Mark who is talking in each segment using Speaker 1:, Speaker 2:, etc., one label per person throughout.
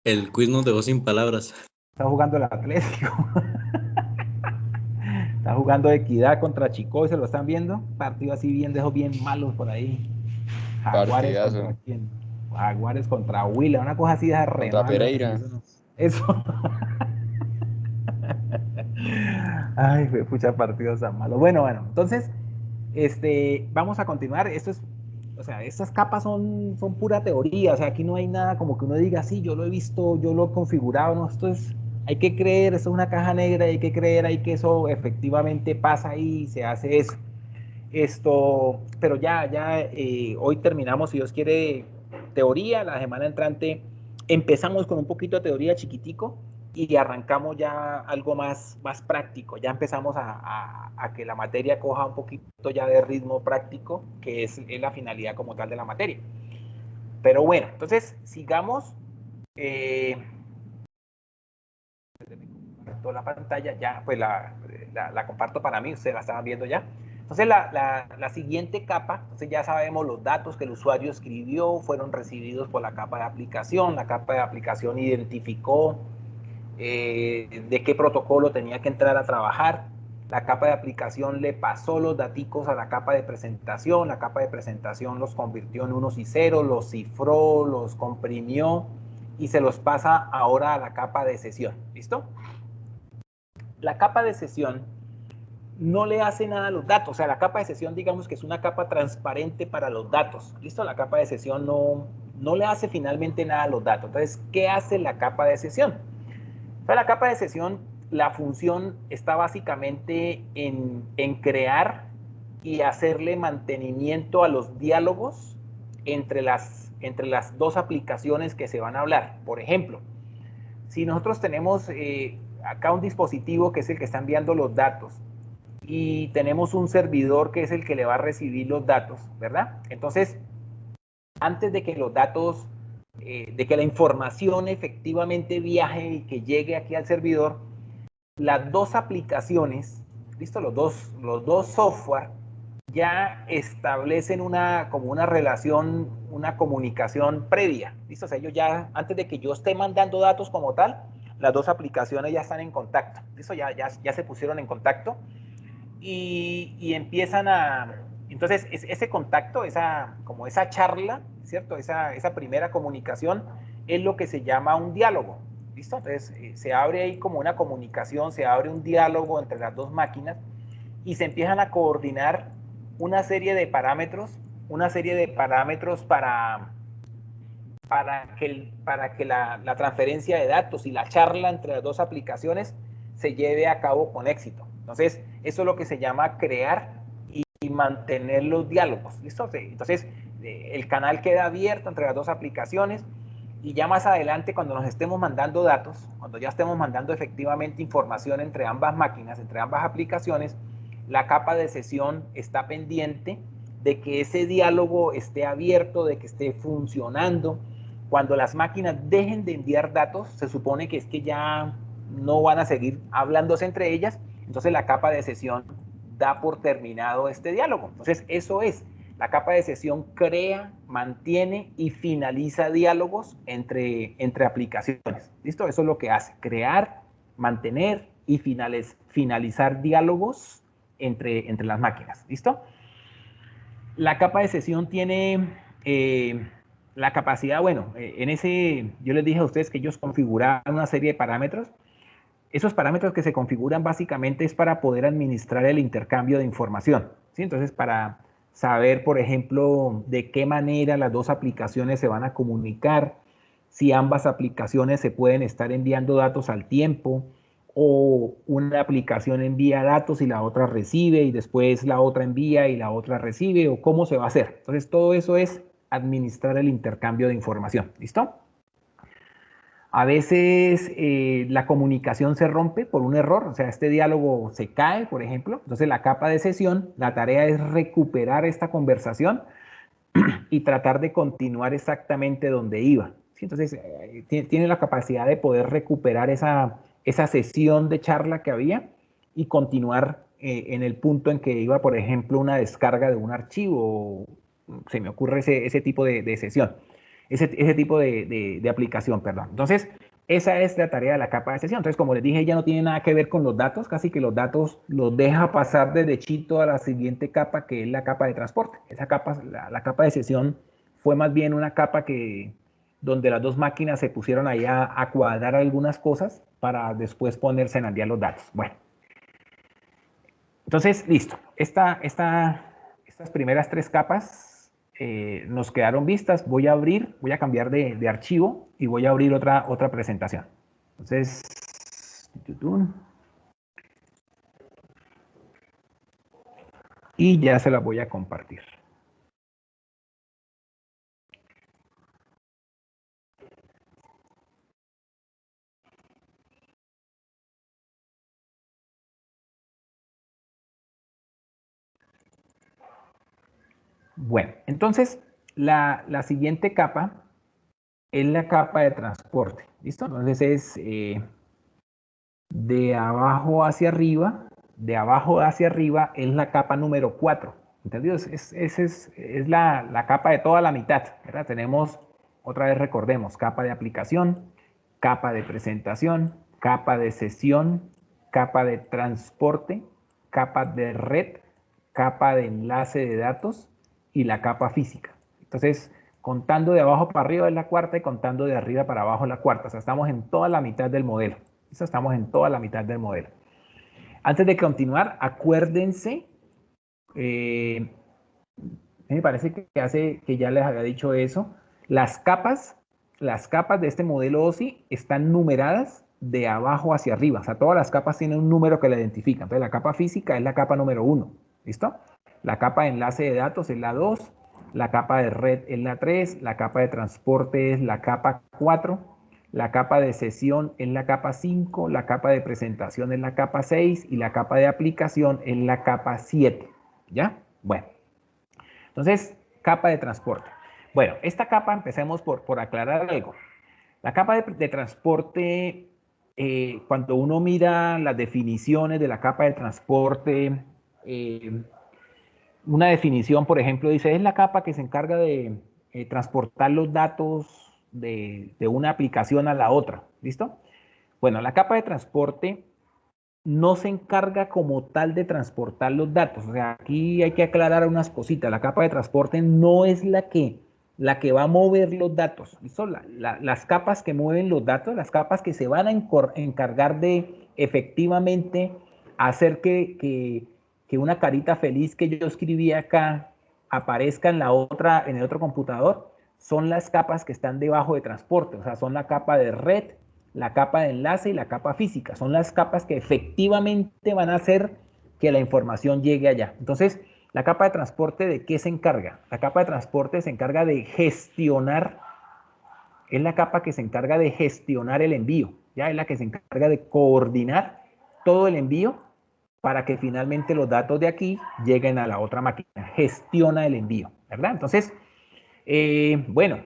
Speaker 1: El quiz nos dejó sin palabras.
Speaker 2: Está jugando el Atlético. Está jugando Equidad contra Chico y se lo están viendo. Partido así bien, de esos bien malos por ahí. Jaguares contra
Speaker 3: Partidazo.
Speaker 2: quién. Jaguares contra Huila. Una cosa así de re
Speaker 3: Contra
Speaker 2: malo.
Speaker 3: Pereira.
Speaker 2: Eso no. Eso. Ay, fue pucha partidos tan malos. Bueno, entonces, vamos a continuar. Esto es, o sea, estas capas son pura teoría. O sea, aquí no hay nada como que uno diga, sí, yo lo he visto, yo lo he configurado. No, esto es, hay que creer, esto es una caja negra, hay que creer, hay que eso efectivamente pasa ahí y se hace eso. Pero hoy terminamos, si Dios quiere, teoría. La semana entrante empezamos con un poquito de teoría chiquitico y arrancamos ya algo más práctico. Ya empezamos a que la materia coja un poquito ya de ritmo práctico, que es la finalidad como tal de la materia. Pero bueno, entonces sigamos. Toda la pantalla, ya pues la comparto para mí, ustedes la estaban viendo ya. Entonces la siguiente capa, entonces ya sabemos los datos que el usuario escribió, fueron recibidos por la capa de aplicación. La capa de aplicación identificó de qué protocolo tenía que entrar a trabajar. La capa de aplicación le pasó los daticos a la capa de presentación. La capa de presentación los convirtió en unos y ceros, los cifró, los comprimió y se los pasa ahora a la capa de sesión. ¿Listo? La capa de sesión no le hace nada a los datos. O sea, la capa de sesión, digamos que es una capa transparente para los datos. ¿Listo? La capa de sesión no le hace finalmente nada a los datos. Entonces, ¿qué hace la capa de sesión? Entonces, la capa de sesión, la función está básicamente en crear y hacerle mantenimiento a los diálogos entre las dos aplicaciones que se van a hablar. Por ejemplo, si nosotros tenemos acá un dispositivo que es el que está enviando los datos y tenemos un servidor que es el que le va a recibir los datos, ¿verdad? Entonces, antes de que los datos, de que la información efectivamente viaje y que llegue aquí al servidor, las dos aplicaciones, ¿listo? Los dos software ya establecen como una relación, una comunicación previa, ¿listo? O sea, ellos ya, antes de que yo esté mandando datos como tal, las dos aplicaciones ya están en contacto, ¿listo? Ya se pusieron en contacto y empiezan entonces ese contacto, como esa charla, ¿cierto? Esa primera comunicación es lo que se llama un diálogo, ¿listo? Entonces se abre ahí como una comunicación, se abre un diálogo entre las dos máquinas y se empiezan a coordinar una serie de parámetros, para que la transferencia de datos y la charla entre las dos aplicaciones se lleve a cabo con éxito. Entonces, eso es lo que se llama crear y mantener los diálogos. ¿Listo? Entonces, el canal queda abierto entre las dos aplicaciones y ya más adelante, cuando nos estemos mandando datos, cuando ya estemos mandando efectivamente información entre ambas máquinas, entre ambas aplicaciones, la capa de sesión está pendiente de que ese diálogo esté abierto, de que esté funcionando. Cuando las máquinas dejen de enviar datos, se supone que es que ya no van a seguir hablándose entre ellas, entonces la capa de sesión da por terminado este diálogo. Entonces, eso es, la capa de sesión crea, mantiene y finaliza diálogos entre aplicaciones. ¿Listo? Eso es lo que hace, crear, mantener y finalizar diálogos entre las máquinas. ¿Listo? La capa de sesión tiene la capacidad, bueno, yo les dije a ustedes que ellos configuraban una serie de parámetros. Esos parámetros que se configuran básicamente es para poder administrar el intercambio de información, ¿sí? Entonces, para saber, por ejemplo, de qué manera las dos aplicaciones se van a comunicar, si ambas aplicaciones se pueden estar enviando datos al tiempo, o una aplicación envía datos y la otra recibe, y después la otra envía y la otra recibe, o cómo se va a hacer. Entonces, todo eso es administrar el intercambio de información. ¿Listo? A veces la comunicación se rompe por un error, o sea, este diálogo se cae, por ejemplo. Entonces, la capa de sesión, la tarea es recuperar esta conversación y tratar de continuar exactamente donde iba. ¿Sí? Entonces, tiene la capacidad de poder recuperar esa sesión de charla que había y continuar en el punto en que iba, por ejemplo, una descarga de un archivo. Se me ocurre ese tipo de sesión. ese tipo de aplicación, perdón. Entonces, esa es la tarea de la capa de sesión. Entonces, como les dije, ya no tiene nada que ver con los datos, casi que los datos los deja pasar derechito a la siguiente capa, que es la capa de transporte. Esa capa, la capa de sesión, fue más bien una capa donde las dos máquinas se pusieron ahí a cuadrar algunas cosas para después ponerse a enviar los datos. Bueno, entonces, listo. Estas primeras tres capas nos quedaron vistas. Voy a cambiar de archivo y voy a abrir otra presentación. Entonces, y ya se la voy a compartir. Bueno, entonces la siguiente capa es la capa de transporte. ¿Listo? Entonces es de abajo hacia arriba. De abajo hacia arriba es la capa número 4. ¿Entendido? Es la capa de toda la mitad, ¿verdad? Tenemos, otra vez recordemos, capa de aplicación, capa de presentación, capa de sesión, capa de transporte, capa de red, capa de enlace de datos y la capa física. Entonces, contando de abajo para arriba es la cuarta y contando de arriba para abajo es la cuarta. O sea, estamos en toda la mitad del modelo. Estamos en toda la mitad del modelo. Antes de continuar, acuérdense, me parece que ya les había dicho eso, las capas de este modelo OSI están numeradas de abajo hacia arriba. O sea, todas las capas tienen un número que la identifican. Entonces, la capa física es la capa número 1. ¿Listo? La capa de enlace de datos es la 2, la capa de red es la 3, la capa de transporte es la capa 4, la capa de sesión es la capa 5, la capa de presentación es la capa 6 y la capa de aplicación es la capa 7. ¿Ya? Bueno. Entonces, capa de transporte. Bueno, esta capa, empecemos por aclarar algo. La capa de transporte, cuando uno mira las definiciones de la capa de transporte, una definición, por ejemplo, dice, es la capa que se encarga de transportar los datos de una aplicación a la otra. ¿Listo? Bueno, la capa de transporte no se encarga como tal de transportar los datos. O sea, aquí hay que aclarar unas cositas. La capa de transporte no es la que va a mover los datos. ¿Listo? Las capas que mueven los datos, las capas que se van a encargar de efectivamente hacer que una carita feliz que yo escribí acá aparezca en el otro computador, son las capas que están debajo de transporte. O sea, son la capa de red, la capa de enlace y la capa física. Son las capas que efectivamente van a hacer que la información llegue allá. Entonces, la capa de transporte, ¿de qué se encarga? La capa de transporte se encarga de gestionar, es la capa que se encarga de gestionar el envío, ¿ya? Es la que se encarga de coordinar todo el envío para que finalmente los datos de aquí lleguen a la otra máquina. Gestiona el envío, ¿verdad? Entonces, bueno,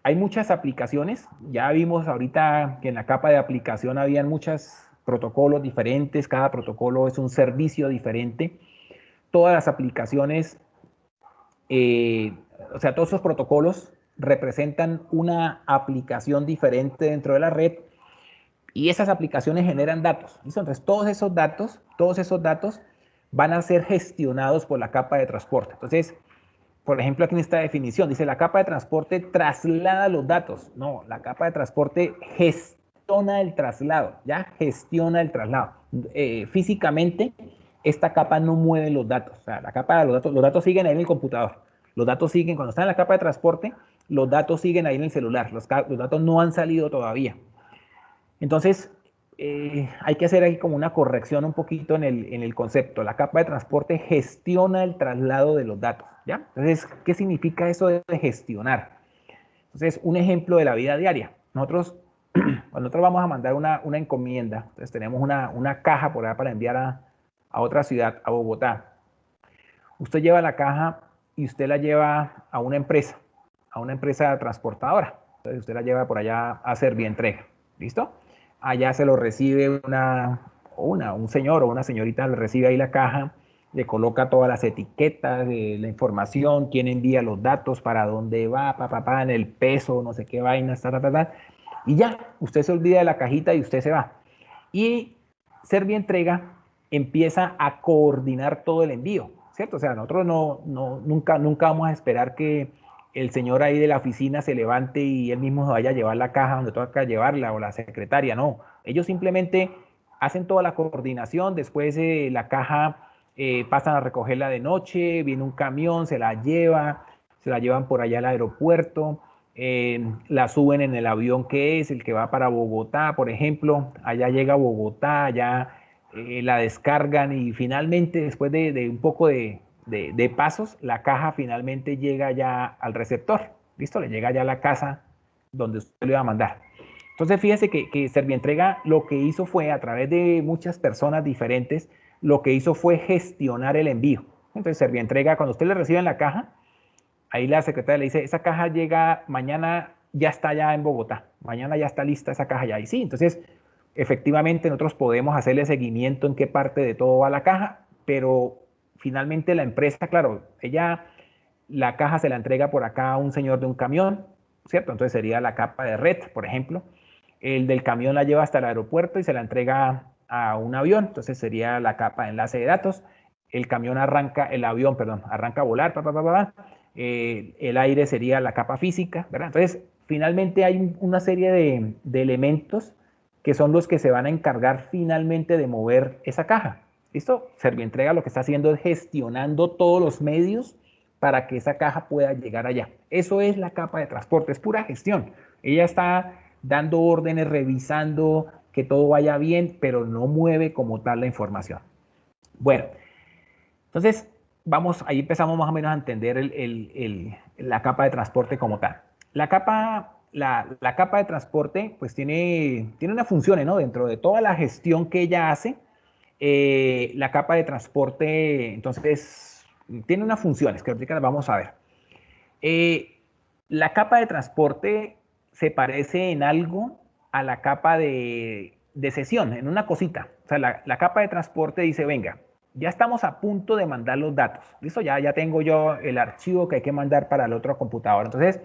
Speaker 2: hay muchas aplicaciones. Ya vimos ahorita que en la capa de aplicación habían muchos protocolos diferentes. Cada protocolo es un servicio diferente. Todas las aplicaciones, o sea, todos esos protocolos representan una aplicación diferente dentro de la red y esas aplicaciones generan datos. ¿Listo? Entonces, todos esos datos van a ser gestionados por la capa de transporte. Entonces, por ejemplo, aquí en esta definición dice la capa de transporte traslada los datos. No, la capa de transporte gestiona el traslado, ¿ya? Gestiona el traslado. Físicamente, esta capa no mueve los datos. O sea, la capa de los datos siguen ahí en el computador. Los datos siguen, cuando están en la capa de transporte, los datos siguen ahí en el celular. Los datos no han salido todavía. Entonces, hay que hacer aquí como una corrección un poquito en el concepto. La capa de transporte gestiona el traslado de los datos, ¿ya? Entonces, ¿qué significa eso de gestionar? Entonces, un ejemplo de la vida diaria. Cuando nosotros vamos a mandar una encomienda, entonces tenemos una caja por allá para enviar a otra ciudad, a Bogotá. Usted lleva la caja y usted la lleva a una empresa transportadora. Entonces, usted la lleva por allá a Servientrega, ¿listo? Allá se lo recibe un señor o una señorita, le recibe ahí la caja, le coloca todas las etiquetas, la información, quién envía los datos, para dónde va, en el peso, no sé qué vainas, y ya, usted se olvida de la cajita y usted se va. Y Servientrega empieza a coordinar todo el envío, ¿cierto? O sea, nosotros nunca vamos a esperar que el señor ahí de la oficina se levante y él mismo se vaya a llevar la caja donde toca llevarla, o la secretaria, no. Ellos simplemente hacen toda la coordinación, después la caja pasan a recogerla de noche, viene un camión, se la llevan por allá al aeropuerto, la suben en el avión que es el que va para Bogotá, por ejemplo, allá llega a Bogotá, allá la descargan y finalmente, después de un poco de pasos, la caja finalmente llega ya al receptor. ¿Listo? Le llega ya a la casa donde usted le va a mandar. Entonces, fíjese que Servientrega lo que hizo fue, a través de muchas personas diferentes, lo que hizo fue gestionar el envío. Entonces, Servientrega, cuando usted le recibe en la caja, ahí la secretaria le dice, esa caja llega mañana, ya está ya en Bogotá, mañana ya está lista esa caja ya. Y sí, entonces, efectivamente nosotros podemos hacerle seguimiento en qué parte de todo va la caja, pero finalmente la empresa, claro, la caja se la entrega por acá a un señor de un camión, ¿cierto? Entonces sería la capa de red, por ejemplo. El del camión la lleva hasta el aeropuerto y se la entrega a un avión, entonces sería la capa de enlace de datos. El camión el avión, perdón, arranca a volar, el aire sería la capa física, ¿verdad? Entonces, finalmente hay una serie de elementos que son los que se van a encargar finalmente de mover esa caja. ¿Listo? Servientrega lo que está haciendo es gestionando todos los medios para que esa caja pueda llegar allá. Eso es la capa de transporte, es pura gestión. Ella está dando órdenes, revisando que todo vaya bien, pero no mueve como tal la información. Bueno, entonces ahí empezamos más o menos a entender la capa de transporte como tal. La capa de transporte pues tiene unas funciones, ¿no? Dentro de toda la gestión que ella hace, la capa de transporte, entonces, tiene unas funciones que ahorita las vamos a ver. La capa de transporte se parece en algo a la capa de sesión, en una cosita. O sea, la capa de transporte dice, venga, ya estamos a punto de mandar los datos. ¿Listo? Ya tengo yo el archivo que hay que mandar para el otro computador. Entonces,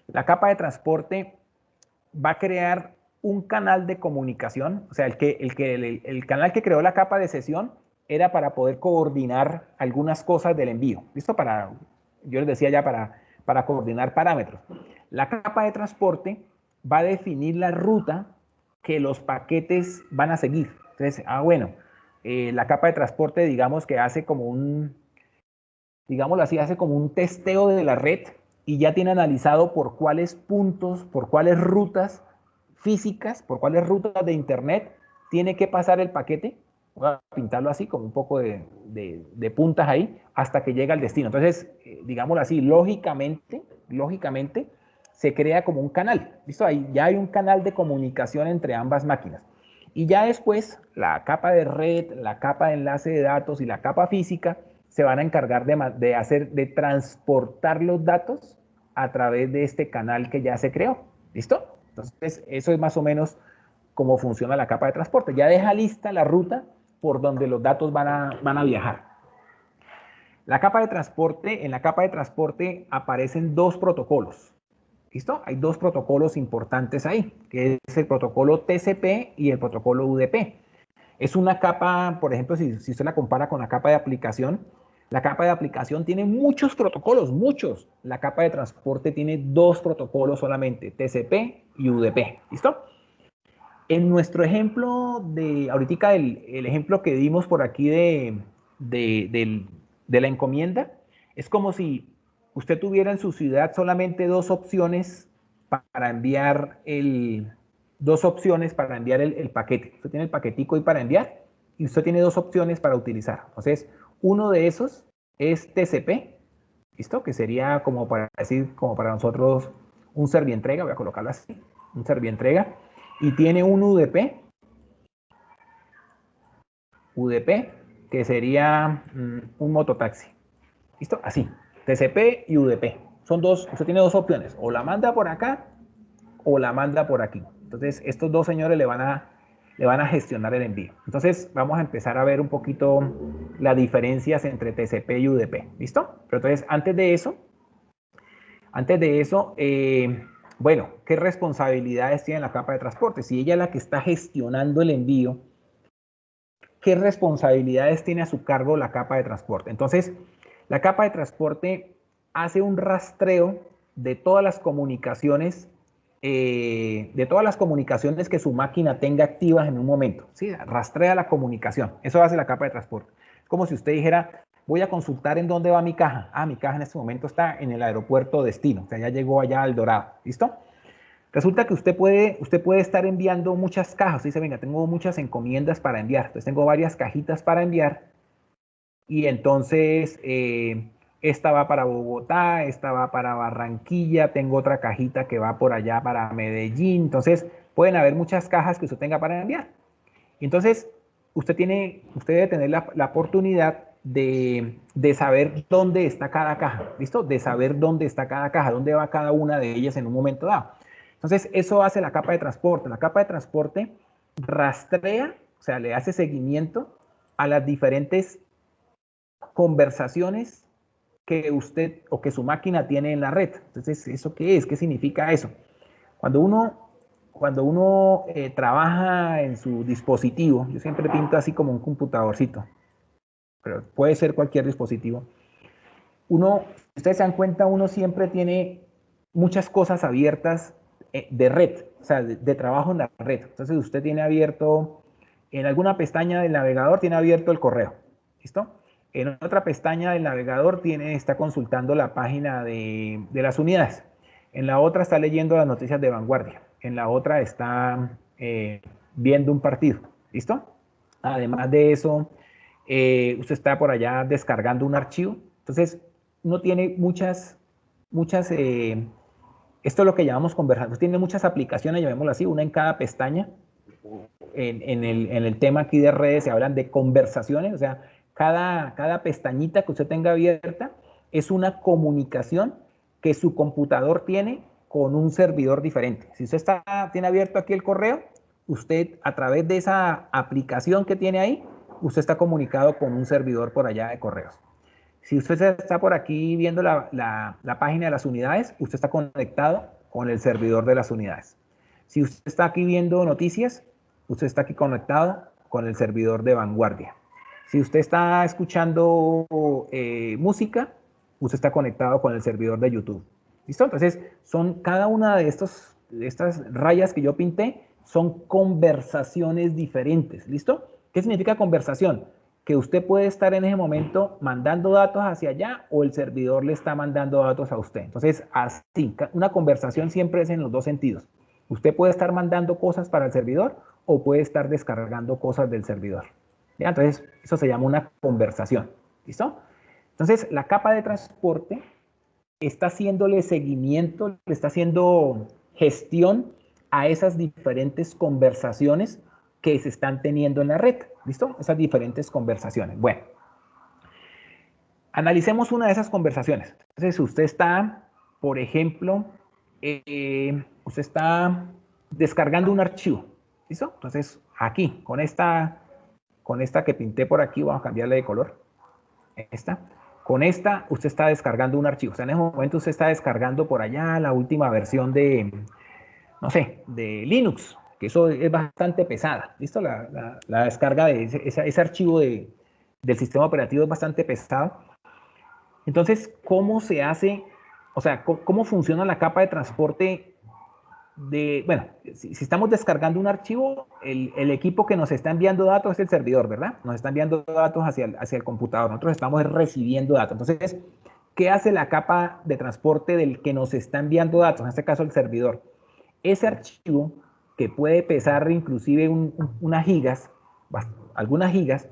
Speaker 2: la capa de transporte va a crear un canal de comunicación. O sea, el canal que creó la capa de sesión era para poder coordinar algunas cosas del envío. ¿Listo? Yo les decía ya para coordinar parámetros. La capa de transporte va a definir la ruta que los paquetes van a seguir. Entonces, bueno, la capa de transporte, digamos que hace como digámoslo así, hace como un testeo de la red y ya tiene analizado por cuáles puntos, por cuáles rutas físicas, por cuáles rutas de internet tiene que pasar el paquete. Voy a pintarlo así, como un poco de puntas ahí, hasta que llega al destino. Entonces, digámoslo así, lógicamente, se crea como un canal. ¿Listo? Ahí ya hay un canal de comunicación entre ambas máquinas. Y ya después, la capa de red, la capa de enlace de datos y la capa física se van a encargar de transportar los datos a través de este canal que ya se creó. ¿Listo? Entonces, eso es más o menos cómo funciona la capa de transporte. Ya deja lista la ruta por donde los datos van a viajar. En la capa de transporte aparecen dos protocolos. ¿Listo? Hay dos protocolos importantes ahí, que es el protocolo TCP y el protocolo UDP. Es una capa, por ejemplo, si usted la compara con la capa de aplicación, la capa de aplicación tiene muchos protocolos, muchos. La capa de transporte tiene dos protocolos solamente, TCP y UDP. ¿Listo? En nuestro ejemplo ahorita el ejemplo que dimos por aquí de la encomienda, es como si usted tuviera en su ciudad solamente dos opciones para enviar el paquete. Usted tiene el paquetico ahí para enviar y usted tiene dos opciones para utilizar. Entonces, uno de esos es TCP, ¿listo? Que sería como para nosotros un servientrega, voy a colocarlo así, un servientrega. Y tiene un UDP, que sería un mototaxi. ¿Listo? Así, TCP y UDP. Usted tiene dos opciones, o la manda por acá o la manda por aquí. Entonces, estos dos señores le van a gestionar el envío. Entonces, vamos a empezar a ver un poquito las diferencias entre TCP y UDP. ¿Listo? Pero entonces, antes de eso, bueno, ¿qué responsabilidades tiene la capa de transporte? Si ella es la que está gestionando el envío, ¿qué responsabilidades tiene a su cargo la capa de transporte? Entonces, la capa de transporte hace un rastreo de todas las comunicaciones, que su máquina tenga activas en un momento. ¿Sí? Rastrea la comunicación. Eso hace la capa de transporte. Es como si usted dijera, voy a consultar en dónde va mi caja. Ah, mi caja en este momento está en el aeropuerto destino. O sea, ya llegó allá al Dorado. ¿Listo? Resulta que usted puede estar enviando muchas cajas. Usted dice, venga, tengo muchas encomiendas para enviar. Entonces tengo varias cajitas para enviar. Y entonces esta va para Bogotá, esta va para Barranquilla, tengo otra cajita que va por allá para Medellín. Entonces pueden haber muchas cajas que usted tenga para enviar. Y entonces usted debe tener la oportunidad de saber dónde está cada caja. ¿Listo? De saber dónde está cada caja, dónde va cada una de ellas en un momento dado. Entonces, eso hace la capa de transporte. La capa de transporte rastrea, o sea, le hace seguimiento a las diferentes conversaciones que usted o que su máquina tiene en la red. Entonces, ¿eso qué es? ¿Qué significa eso? Cuando uno trabaja en su dispositivo, yo siempre pinto así como un computadorcito, pero puede ser cualquier dispositivo. Si ustedes se dan cuenta, uno siempre tiene muchas cosas abiertas de red, o sea, de trabajo en la red. Entonces usted tiene abierto, en alguna pestaña del navegador tiene abierto el correo, ¿listo? En otra pestaña del navegador está consultando la página de las unidades. En la otra está leyendo las noticias de vanguardia. En la otra está viendo un partido, ¿listo? Además de eso, usted está por allá descargando un archivo. Entonces, uno tiene esto es lo que llamamos conversaciones, tiene muchas aplicaciones, llamémoslo así, una en cada pestaña. En el tema aquí de redes se hablan de conversaciones, o sea, cada pestañita que usted tenga abierta es una comunicación que su computador tiene con un servidor diferente. Si usted tiene abierto aquí el correo, usted a través de esa aplicación que tiene ahí, usted está comunicado con un servidor por allá de correos. Si usted está por aquí viendo la página de las unidades, usted está conectado con el servidor de las unidades. Si usted está aquí viendo noticias, usted está aquí conectado con el servidor de vanguardia. Si usted está escuchando música, usted está conectado con el servidor de YouTube. ¿Listo? Entonces, cada una de estas rayas que yo pinté son conversaciones diferentes. ¿Listo? ¿Qué significa conversación? Que usted puede estar en ese momento mandando datos hacia allá o el servidor le está mandando datos a usted. Entonces, así, una conversación siempre es en los dos sentidos. Usted puede estar mandando cosas para el servidor o puede estar descargando cosas del servidor. ¿Ya? Entonces, eso se llama una conversación. ¿Listo? Entonces, la capa de transporte está haciéndole seguimiento, le está haciendo gestión a esas diferentes conversaciones que se están teniendo en la red. ¿Listo? Esas diferentes conversaciones. Bueno, analicemos una de esas conversaciones. Entonces, usted está, por ejemplo, usted está descargando un archivo. ¿Listo? Entonces, aquí, con esta que pinté por aquí, vamos a cambiarle de color. Con esta, usted está descargando un archivo. O sea, en ese momento usted está descargando por allá la última versión no sé, de Linux, que eso es bastante pesada. ¿Listo? La descarga de ese archivo del sistema operativo es bastante pesado. Entonces, ¿cómo se hace? O sea, ¿cómo funciona la capa de transporte? Bueno, si estamos descargando un archivo, el equipo que nos está enviando datos es el servidor, ¿verdad? Nos está enviando datos hacia el computador. Nosotros estamos recibiendo datos. Entonces, ¿qué hace la capa de transporte del que nos está enviando datos? En este caso, el servidor. Ese archivo, que puede pesar inclusive unas gigas, algunas gigas,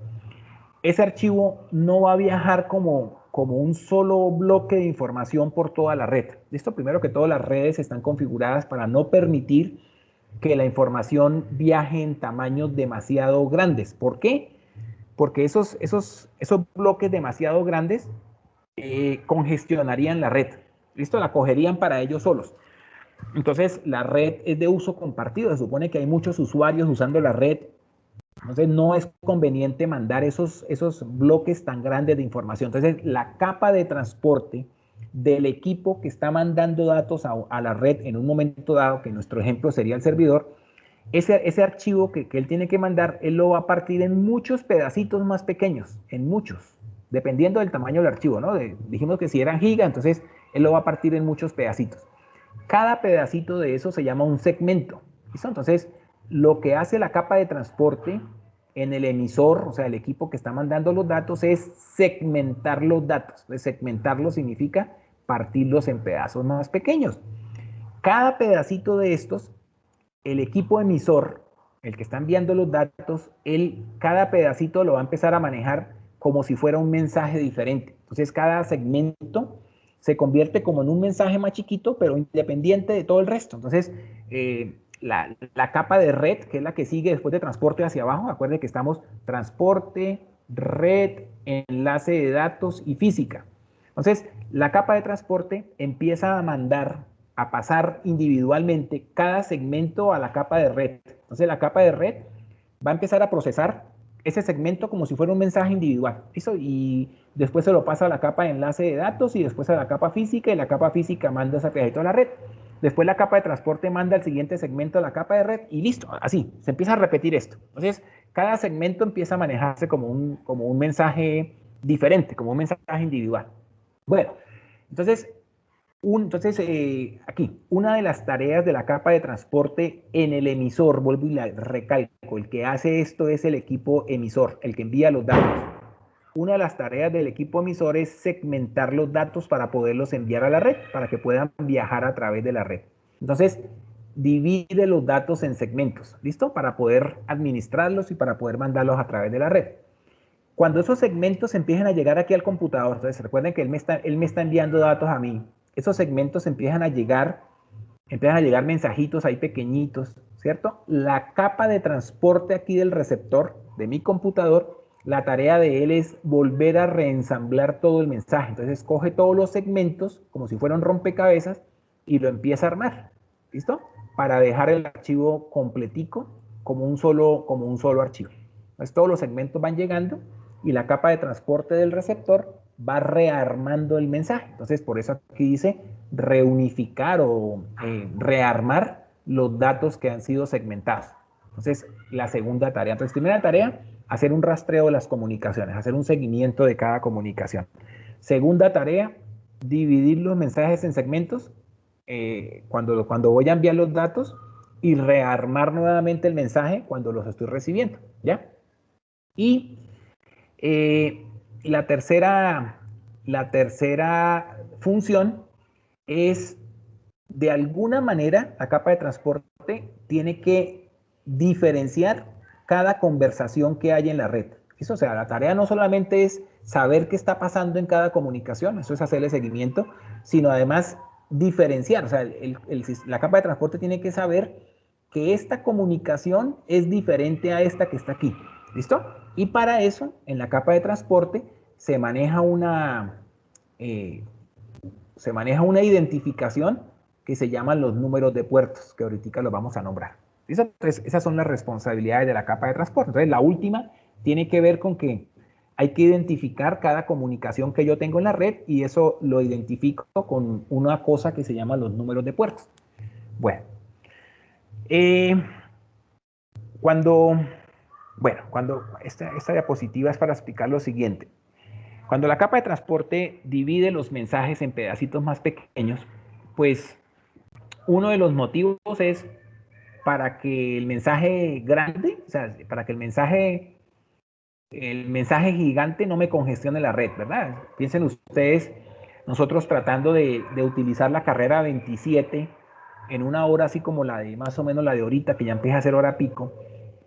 Speaker 2: ese archivo no va a viajar como un solo bloque de información por toda la red. ¿Listo? Primero que todo, las redes están configuradas para no permitir que la información viaje en tamaños demasiado grandes. ¿Por qué? Porque esos bloques demasiado grandes congestionarían la red. ¿Listo? La cogerían para ellos solos. Entonces, la red es de uso compartido. Se supone que hay muchos usuarios usando la red Entonces no es conveniente mandar esos bloques tan grandes de información. Entonces la capa de transporte del equipo que está mandando datos a la red en un momento dado, que nuestro ejemplo sería el servidor, ese archivo que él tiene que mandar, él lo va a partir en muchos pedacitos más pequeños, en muchos, dependiendo del tamaño del archivo, ¿no? Dijimos que si eran gigas, entonces él lo va a partir en muchos pedacitos. Cada pedacito de eso se llama un segmento. ¿Listo? Entonces, lo que hace la capa de transporte en el emisor, o sea, el equipo que está mandando los datos, es segmentar los datos. Segmentarlos significa partirlos en pedazos más pequeños. Cada pedacito de estos, el equipo emisor, el que está enviando los datos, cada pedacito lo va a empezar a manejar como si fuera un mensaje diferente. Entonces, cada segmento se convierte como en un mensaje más chiquito, pero independiente de todo el resto. Entonces, la capa de red, que es la que sigue después de transporte hacia abajo, acuérdense que estamos transporte, red, enlace de datos y física. Entonces, la capa de transporte empieza a mandar, a pasar individualmente cada segmento a la capa de red. Entonces, la capa de red va a empezar a procesar ese segmento como si fuera un mensaje individual. ¿Listo? Y después se lo pasa a la capa de enlace de datos y después a la capa física, y la capa física manda ese pedacito a la red. Después la capa de transporte manda el siguiente segmento a la capa de red y listo, así, se empieza a repetir esto. Entonces, cada segmento empieza a manejarse como un mensaje diferente, como un mensaje individual. Bueno, entonces, aquí, una de las tareas de la capa de transporte en el emisor, vuelvo y la recalco, el que hace esto es el equipo emisor, el que envía los datos. Una de las tareas del equipo emisor es segmentar los datos para poderlos enviar a la red, para que puedan viajar a través de la red. Entonces, divide los datos en segmentos, ¿listo? Para poder administrarlos y para poder mandarlos a través de la red. Cuando esos segmentos empiezan a llegar aquí al computador, entonces recuerden que él me está enviando datos a mí, esos segmentos empiezan a llegar mensajitos ahí pequeñitos, ¿cierto? La capa de transporte aquí del receptor de mi computador, la tarea de él es volver a reensamblar todo el mensaje. Entonces coge todos los segmentos como si fueran rompecabezas y lo empieza a armar, ¿listo? Para dejar el archivo completico como un solo archivo. Entonces todos los segmentos van llegando y la capa de transporte del receptor va rearmando el mensaje. Entonces, por eso aquí dice reunificar o rearmar los datos que han sido segmentados. Entonces, la segunda tarea. Entonces, primera tarea, hacer un rastreo de las comunicaciones, hacer un seguimiento de cada comunicación. Segunda tarea, dividir los mensajes en segmentos cuando voy a enviar los datos y rearmar nuevamente el mensaje cuando los estoy recibiendo, ¿ya? Y la tercera función es, de alguna manera, la capa de transporte tiene que diferenciar cada conversación que hay en la red. Eso, o sea, la tarea no solamente es saber qué está pasando en cada comunicación, eso es hacerle seguimiento, sino además diferenciar. O sea, la capa de transporte tiene que saber que esta comunicación es diferente a esta que está aquí. ¿Listo? Y para eso, en la capa de transporte, se maneja una identificación que se llaman los números de puertos, que ahorita los vamos a nombrar. ¿Listo? Entonces, esas son las responsabilidades de la capa de transporte. Entonces, la última tiene que ver con que hay que identificar cada comunicación que yo tengo en la red y eso lo identifico con una cosa que se llama los números de puertos. Bueno, esta diapositiva es para explicar lo siguiente. Cuando la capa de transporte divide los mensajes en pedacitos más pequeños, pues uno de los motivos es para que el mensaje grande, o sea, para que el mensaje gigante no me congestione la red, ¿verdad? Piensen ustedes, nosotros tratando de utilizar la carrera 27 en una hora así como la de más o menos la de ahorita, que ya empieza a ser hora pico,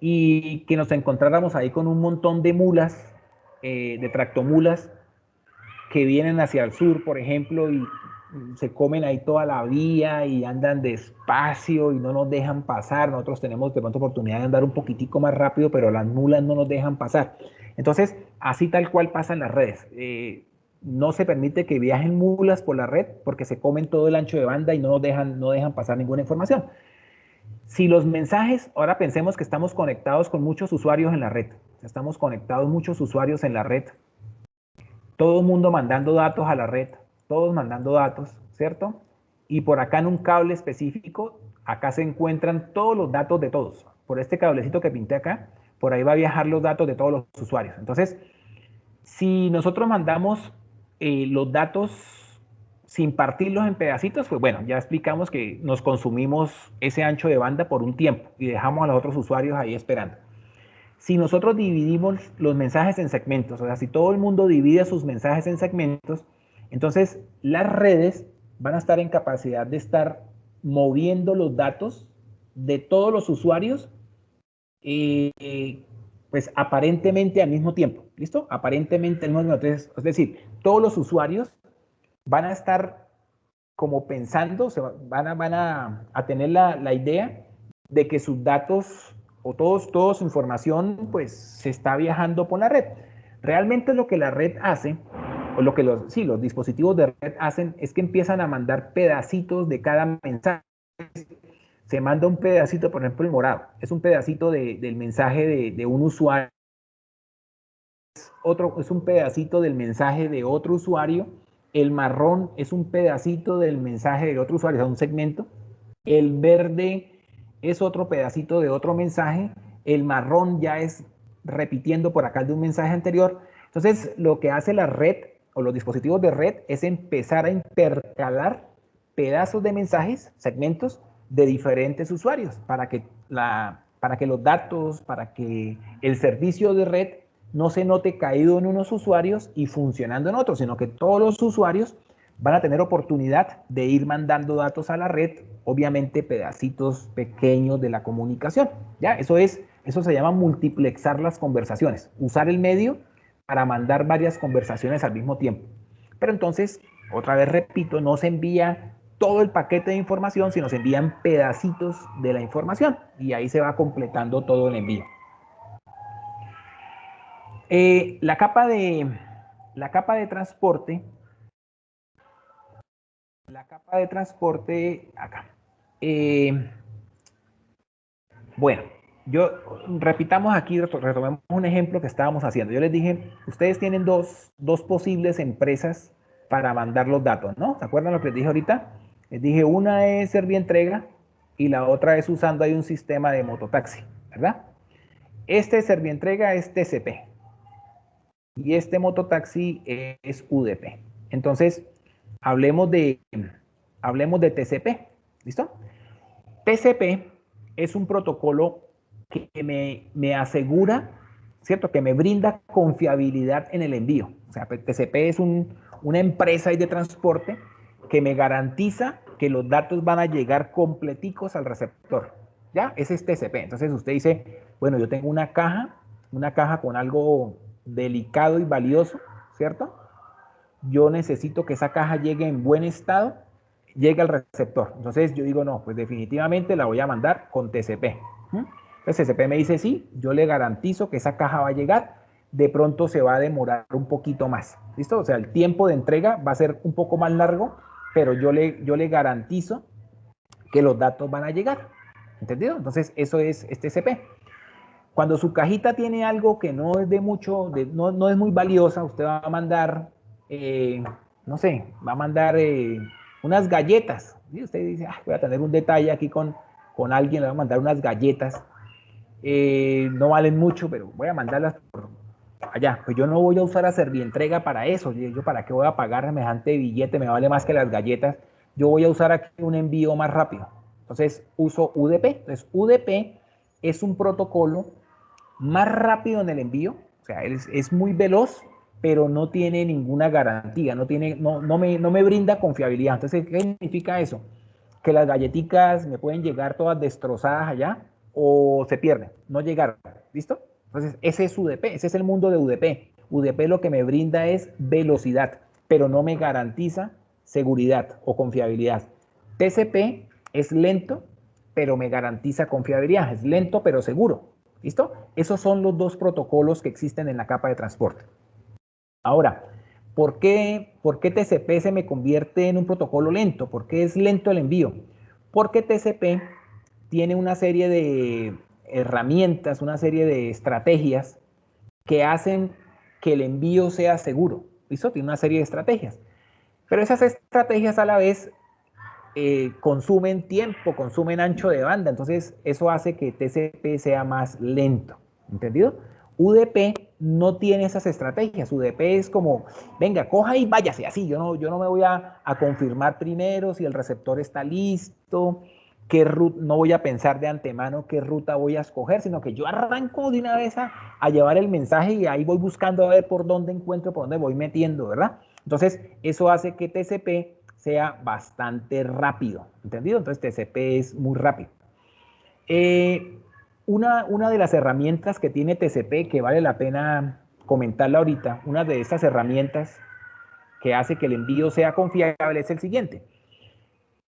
Speaker 2: y que nos encontráramos ahí con un montón de mulas, de tractomulas, que vienen hacia el sur, por ejemplo, y se comen ahí toda la vía y andan despacio y no nos dejan pasar. Nosotros tenemos de pronto oportunidad de andar un poquitico más rápido, pero las mulas no nos dejan pasar. Entonces, así tal cual pasa en las redes. No se permite que viajen mulas por la red porque se comen todo el ancho de banda y no dejan pasar ninguna información. Si los mensajes, ahora pensemos que estamos conectados con muchos usuarios en la red. Estamos conectados muchos usuarios en la red. Todo el mundo mandando datos a la red. Todos mandando datos, ¿cierto? Y por acá en un cable específico, acá se encuentran todos los datos de todos. Por este cablecito que pinté acá, por ahí va a viajar los datos de todos los usuarios. Entonces, si nosotros mandamos los datos sin partirlos en pedacitos, pues bueno, ya explicamos que nos consumimos ese ancho de banda por un tiempo y dejamos a los otros usuarios ahí esperando. Si nosotros dividimos los mensajes en segmentos, o sea, si todo el mundo divide sus mensajes en segmentos, entonces las redes van a estar en capacidad de estar moviendo los datos de todos los usuarios, pues aparentemente al mismo tiempo, ¿listo? Aparentemente al mismo tiempo. Entonces, es decir, todos los usuarios van a estar como pensando, van a tener la idea de que sus datos o toda su información pues se está viajando por la red. Realmente lo que la red hace, o lo que los dispositivos de red hacen, es que empiezan a mandar pedacitos de cada mensaje. Se manda un pedacito, por ejemplo el morado, es un pedacito del mensaje de un usuario, otro es un pedacito del mensaje de otro usuario, el marrón es un pedacito del mensaje de otro usuario, o sea, un segmento, el verde es otro pedacito de otro mensaje, el marrón ya es repitiendo por acá de un mensaje anterior. Entonces, lo que hace la red o los dispositivos de red es empezar a intercalar pedazos de mensajes, segmentos de diferentes usuarios para que los datos, para que el servicio de red no se note caído en unos usuarios y funcionando en otros, sino que todos los usuarios van a tener oportunidad de ir mandando datos a la red, obviamente pedacitos pequeños de la comunicación. ¿Ya? Eso se llama multiplexar las conversaciones, usar el medio para mandar varias conversaciones al mismo tiempo. Pero entonces, otra vez repito, no se envía todo el paquete de información, sino se envían pedacitos de la información y ahí se va completando todo el envío. La capa de transporte, acá. Bueno, repitamos aquí, retomemos un ejemplo que estábamos haciendo. Yo les dije, ustedes tienen dos posibles empresas para mandar los datos, ¿no? ¿Se acuerdan lo que les dije ahorita? Les dije, una es Servientrega y la otra es usando ahí un sistema de mototaxi, ¿verdad? Este Servientrega es TCP y este mototaxi es UDP. Entonces, hablemos de TCP, ¿listo? TCP es un protocolo que me asegura, ¿cierto? Que me brinda confiabilidad en el envío. O sea, TCP es una empresa de transporte que me garantiza que los datos van a llegar completicos al receptor. ¿Ya? Ese es TCP. Entonces usted dice, bueno, yo tengo una caja con algo delicado y valioso, ¿cierto? Yo necesito que esa caja llegue en buen estado, llegue al receptor. Entonces yo digo, no, pues definitivamente la voy a mandar con TCP. Entonces TCP me dice, sí, yo le garantizo que esa caja va a llegar, de pronto se va a demorar un poquito más. ¿Listo? O sea, el tiempo de entrega va a ser un poco más largo, pero yo le garantizo que los datos van a llegar. ¿Entendido? Entonces eso es TCP. Cuando su cajita tiene algo que no es de mucho, no es muy valiosa, usted va a mandar, no sé, va a mandar unas galletas. ¿Sí? Usted dice, voy a tener un detalle aquí con alguien, le voy a mandar unas galletas. No valen mucho, pero voy a mandarlas por allá. Pues yo no voy a usar a Servientrega para eso. Yo para qué voy a pagar semejante billete, me vale más que las galletas. Yo voy a usar aquí un envío más rápido. Entonces uso UDP. Entonces UDP es un protocolo más rápido en el envío, o sea, es muy veloz, pero no tiene ninguna garantía, no me brinda confiabilidad. Entonces, ¿qué significa eso? Que las galletitas me pueden llegar todas destrozadas allá o se pierden, no llegaron, ¿listo? Entonces, ese es UDP, ese es el mundo de UDP. UDP lo que me brinda es velocidad, pero no me garantiza seguridad o confiabilidad. TCP es lento, pero me garantiza confiabilidad, es lento pero seguro. ¿Listo? Esos son los dos protocolos que existen en la capa de transporte. Ahora, ¿por qué TCP se me convierte en un protocolo lento? ¿Por qué es lento el envío? Porque TCP tiene una serie de herramientas, una serie de estrategias que hacen que el envío sea seguro. ¿Listo? Tiene una serie de estrategias. Pero esas estrategias a la vez consumen tiempo, consumen ancho de banda, entonces eso hace que TCP sea más lento, ¿entendido? UDP no tiene esas estrategias, UDP es como, venga, coja y váyase así, yo no me voy a confirmar primero si el receptor está listo, no voy a pensar de antemano qué ruta voy a escoger, sino que yo arranco de una vez a llevar el mensaje y ahí voy buscando a ver por dónde encuentro, por dónde voy metiendo, ¿verdad? Entonces, eso hace que TCP sea bastante rápido, ¿entendido? Entonces TCP es muy rápido. Una de las herramientas que tiene TCP que vale la pena comentarla ahorita, una de estas herramientas que hace que el envío sea confiable es el siguiente.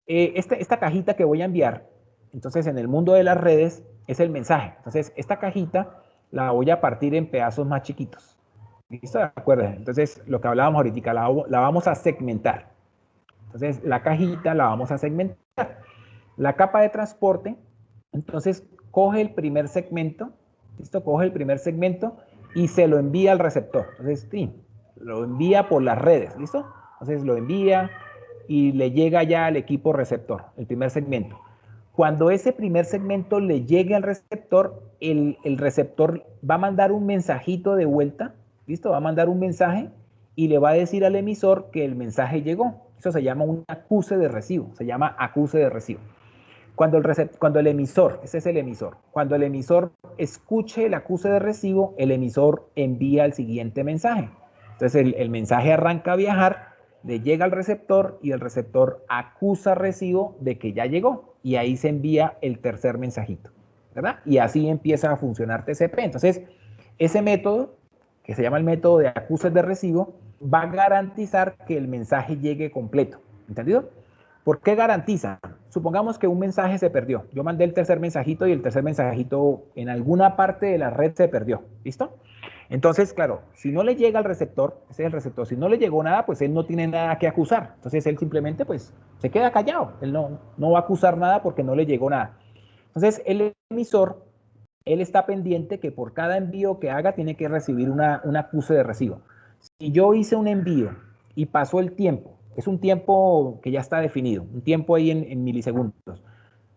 Speaker 2: Esta cajita que voy a enviar, entonces en el mundo de las redes, es el mensaje. Entonces esta cajita la voy a partir en pedazos más chiquitos. ¿Listo? ¿De acuerdo? Entonces lo que hablábamos ahorita, la vamos a segmentar. Entonces, la cajita la vamos a segmentar. La capa de transporte, entonces, coge el primer segmento, ¿listo? Coge el primer segmento y se lo envía al receptor. Entonces, sí, lo envía por las redes, ¿listo? Entonces, lo envía y le llega ya al equipo receptor, el primer segmento. Cuando ese primer segmento le llegue al receptor, el receptor va a mandar un mensajito de vuelta, ¿listo? Va a mandar un mensaje y le va a decir al emisor que el mensaje llegó. Eso se llama un acuse de recibo, se llama acuse de recibo. Cuando el emisor, ese es el emisor, cuando el emisor escuche el acuse de recibo, el emisor envía el siguiente mensaje. Entonces el mensaje arranca a viajar, le llega al receptor y el receptor acusa recibo de que ya llegó y ahí se envía el tercer mensajito, ¿verdad? Y así empieza a funcionar TCP. Entonces, ese método, que se llama el método de acuses de recibo, va a garantizar que el mensaje llegue completo, ¿entendido? ¿Por qué garantiza? Supongamos que un mensaje se perdió. Yo mandé el tercer mensajito y el tercer mensajito en alguna parte de la red se perdió. ¿Listo? Entonces, claro, si no le llega al receptor, ese es el receptor, si no le llegó nada, pues él no tiene nada que acusar. Entonces él simplemente pues se queda callado. Él no va a acusar nada porque no le llegó nada. Entonces el emisor, él está pendiente que por cada envío que haga tiene que recibir un acuse de recibo. Si yo hice un envío y pasó el tiempo, es un tiempo que ya está definido, un tiempo ahí en milisegundos.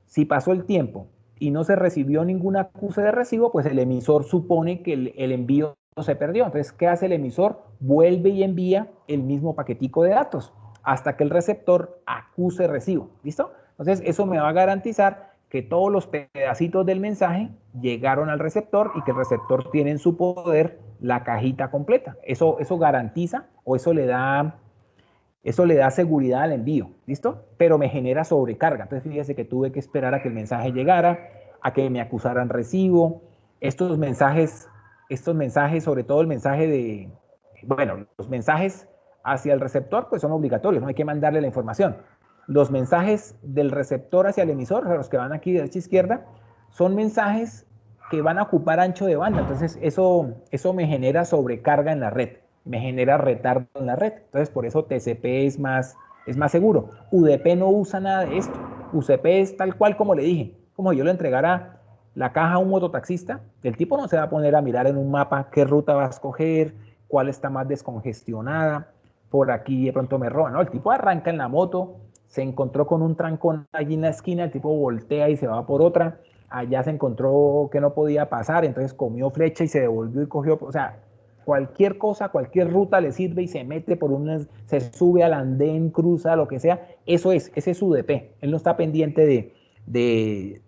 Speaker 2: Si pasó el tiempo y no se recibió ningún acuse de recibo, pues el emisor supone que el envío se perdió. Entonces, ¿qué hace el emisor? Vuelve y envía el mismo paquetico de datos hasta que el receptor acuse recibo. ¿Listo? Entonces, eso me va a garantizar que todos los pedacitos del mensaje llegaron al receptor y que el receptor tiene en su poder la cajita completa. Eso garantiza o eso le da seguridad al envío, ¿listo? Pero me genera sobrecarga. Entonces, fíjese que tuve que esperar a que el mensaje llegara, a que me acusaran recibo. Estos mensajes, sobre todo el mensaje los mensajes hacia el receptor, pues son obligatorios, no hay que mandarle la información. Los mensajes del receptor hacia el emisor, o sea, los que van aquí de derecha a izquierda, son mensajes que van a ocupar ancho de banda. Entonces, eso me genera sobrecarga en la red, me genera retardo en la red. Entonces, por eso TCP es más seguro. UDP no usa nada de esto. UCP es tal cual como le dije. Como yo le entregara la caja a un mototaxista, el tipo no se va a poner a mirar en un mapa qué ruta va a escoger, cuál está más descongestionada, por aquí de pronto me roban. No, el tipo arranca en la moto, se encontró con un trancón allí en la esquina, el tipo voltea y se va por otra. Allá se encontró que no podía pasar, entonces comió flecha y se devolvió y cogió, o sea, cualquier cosa, cualquier ruta le sirve y se mete por se sube al andén, cruza, lo que sea, ese es UDP. Él no está pendiente de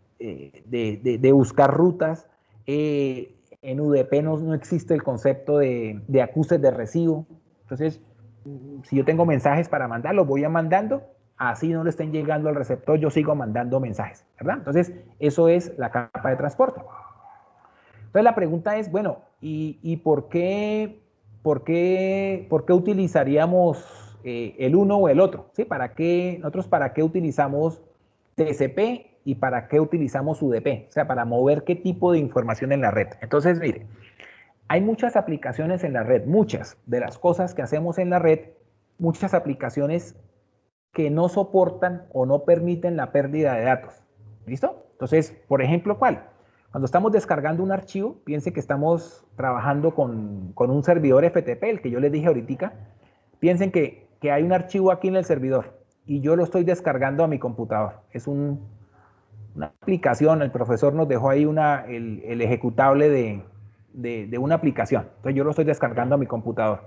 Speaker 2: buscar rutas. En UDP no existe el concepto de acuses de recibo. Entonces, si yo tengo mensajes para mandar, los voy a mandando, así no le estén llegando al receptor, yo sigo mandando mensajes, ¿verdad? Entonces, eso es la capa de transporte. Entonces la pregunta es, bueno, ¿y por qué utilizaríamos el uno o el otro? ¿Sí? ¿Nosotros para qué utilizamos TCP y para qué utilizamos UDP? O sea, para mover qué tipo de información en la red. Entonces, mire, hay muchas aplicaciones en la red, muchas de las cosas que hacemos en la red, muchas aplicaciones que no soportan o no permiten la pérdida de datos. ¿Listo? Entonces, por ejemplo, ¿cuál? Cuando estamos descargando un archivo, piense que estamos trabajando con un servidor FTP, el que yo les dije ahorita. Piensen que hay un archivo aquí en el servidor y yo lo estoy descargando a mi computador. Es una aplicación, el profesor nos dejó ahí el ejecutable de una aplicación. Entonces yo lo estoy descargando a mi computador.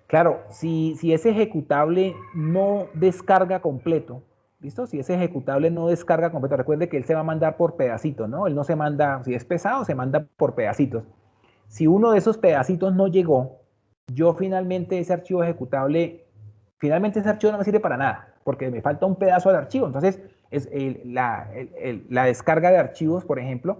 Speaker 2: Claro, si ese ejecutable no descarga completo, ¿listo? Si ese ejecutable no descarga completo, recuerde que él se va a mandar por pedacitos, ¿no? Él no se manda, si es pesado, se manda por pedacitos. Si uno de esos pedacitos no llegó, yo finalmente ese archivo ejecutable, finalmente ese archivo no me sirve para nada, porque me falta un pedazo del archivo. Entonces, la descarga de archivos, por ejemplo,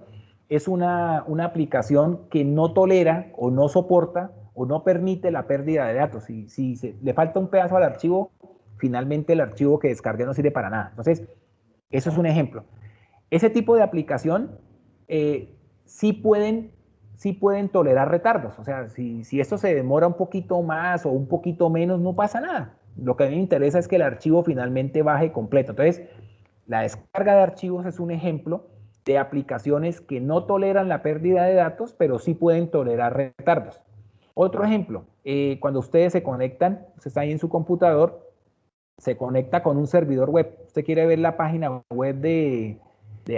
Speaker 2: es una aplicación que no tolera o no soporta o no permite la pérdida de datos. Si le falta un pedazo al archivo, finalmente el archivo que descargué no sirve para nada. Entonces, eso es un ejemplo. Ese tipo de aplicación sí pueden tolerar retardos. O sea, si esto se demora un poquito más o un poquito menos, no pasa nada. Lo que a mí me interesa es que el archivo finalmente baje completo. Entonces, la descarga de archivos es un ejemplo de aplicaciones que no toleran la pérdida de datos, pero sí pueden tolerar retardos. Otro ejemplo, cuando ustedes se conectan, usted está ahí en su computador, se conecta con un servidor web. Usted quiere ver la página web de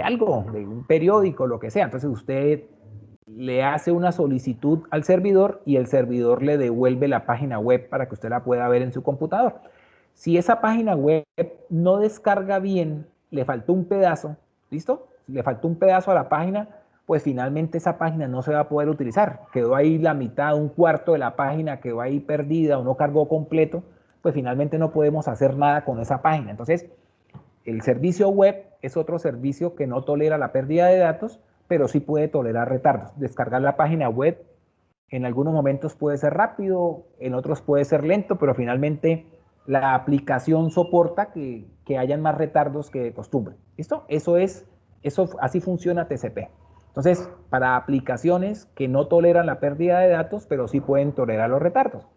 Speaker 2: algo, de un periódico, lo que sea. Entonces usted le hace una solicitud al servidor y el servidor le devuelve la página web para que usted la pueda ver en su computador. Si esa página web no descarga bien, le faltó un pedazo, ¿listo? Si le faltó un pedazo a la página, pues finalmente esa página no se va a poder utilizar. Quedó ahí la mitad, un cuarto de la página, quedó ahí perdida o no cargó completo, pues finalmente no podemos hacer nada con esa página. Entonces, el servicio web es otro servicio que no tolera la pérdida de datos, pero sí puede tolerar retardos. Descargar la página web en algunos momentos puede ser rápido, en otros puede ser lento, pero finalmente la aplicación soporta que hayan más retardos que de costumbre. ¿Listo? Así funciona TCP. Entonces, para aplicaciones que no toleran la pérdida de datos, pero sí pueden tolerar los retardos.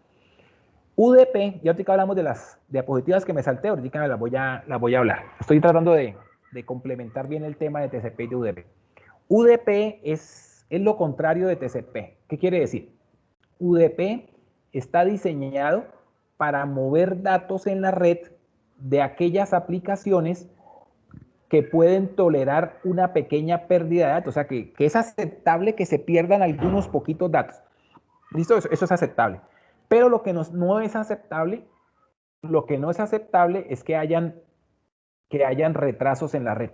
Speaker 2: UDP, ya ahorita hablamos de las diapositivas que me salté, ahorita las voy a hablar. Estoy tratando de complementar bien el tema de TCP y de UDP. UDP es lo contrario de TCP. ¿Qué quiere decir? UDP está diseñado para mover datos en la red de aquellas aplicaciones que pueden tolerar una pequeña pérdida de datos, o sea, que es aceptable que se pierdan algunos poquitos datos. ¿Listo? Eso es aceptable. Pero lo que no es aceptable es que hayan retrasos en la red.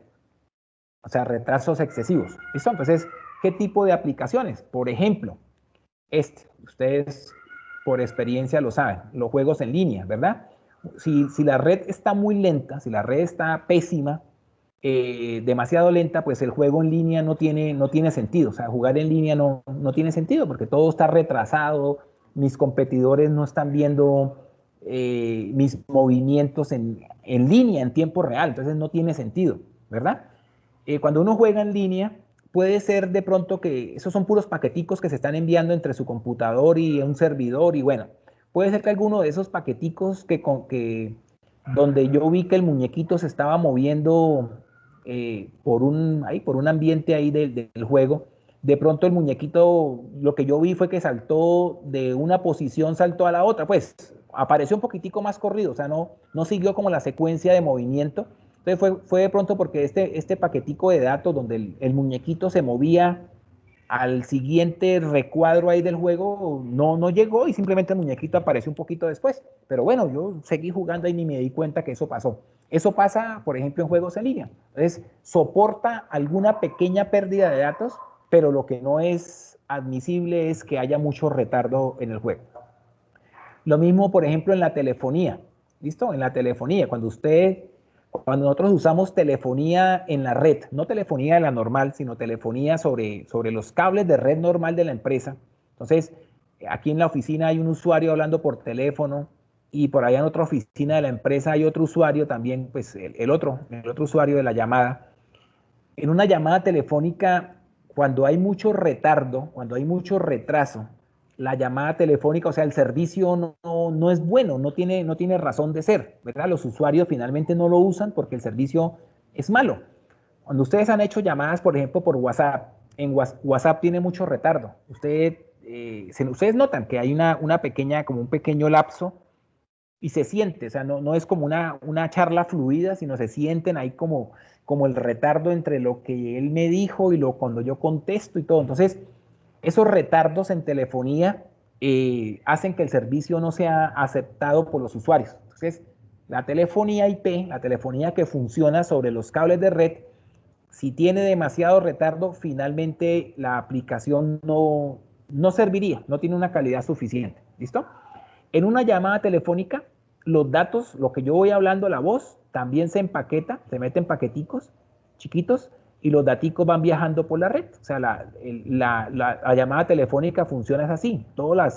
Speaker 2: O sea, retrasos excesivos. ¿Listo? Entonces, ¿qué tipo de aplicaciones? Por ejemplo, ustedes por experiencia lo saben, los juegos en línea, ¿verdad? Si la red está muy lenta, si la red está pésima, demasiado lenta, pues el juego en línea no tiene sentido. O sea, jugar en línea no tiene sentido porque todo está retrasado, mis competidores no están viendo mis movimientos en línea, en tiempo real, entonces no tiene sentido, ¿verdad? Cuando uno juega en línea, puede ser de pronto que esos son puros paqueticos que se están enviando entre su computador y un servidor y bueno, puede ser que alguno de esos paqueticos donde yo vi que el muñequito se estaba moviendo por un ambiente ahí del juego, de pronto el muñequito, lo que yo vi fue que saltó de una posición, saltó a la otra, pues apareció un poquitico más corrido, o sea, no siguió como la secuencia de movimiento. Entonces fue de pronto porque este paquetico de datos donde el muñequito se movía al siguiente recuadro ahí del juego no llegó y simplemente el muñequito apareció un poquito después. Pero bueno, yo seguí jugando y ni me di cuenta que eso pasó. Eso pasa, por ejemplo, en juegos en línea. Entonces, soporta alguna pequeña pérdida de datos, pero lo que no es admisible es que haya mucho retardo en el juego. Lo mismo, por ejemplo, en la telefonía. ¿Listo? En la telefonía, cuando nosotros usamos telefonía en la red, no telefonía de la normal, sino telefonía sobre los cables de red normal de la empresa. Entonces, aquí en la oficina hay un usuario hablando por teléfono y por allá en otra oficina de la empresa hay otro usuario también, pues el otro usuario de la llamada. En una llamada telefónica, cuando hay mucho retardo, cuando hay mucho retraso, la llamada telefónica, o sea, el servicio no es bueno, no tiene razón de ser, ¿verdad? Los usuarios finalmente no lo usan porque el servicio es malo. Cuando ustedes han hecho llamadas, por ejemplo, por WhatsApp, en WhatsApp tiene mucho retardo. Ustedes notan que hay como un pequeño lapso y se siente, o sea, no es como una charla fluida, sino se sienten ahí como el retardo entre lo que él me dijo y cuando yo contesto y todo. Entonces, esos retardos en telefonía hacen que el servicio no sea aceptado por los usuarios. Entonces, la telefonía IP, la telefonía que funciona sobre los cables de red, si tiene demasiado retardo, finalmente la aplicación no serviría, no tiene una calidad suficiente. ¿Listo? En una llamada telefónica, los datos, lo que yo voy hablando, la voz, también se empaqueta, se mete en paqueticos chiquitos y los daticos van viajando por la red. O sea, la llamada telefónica funciona así. Toda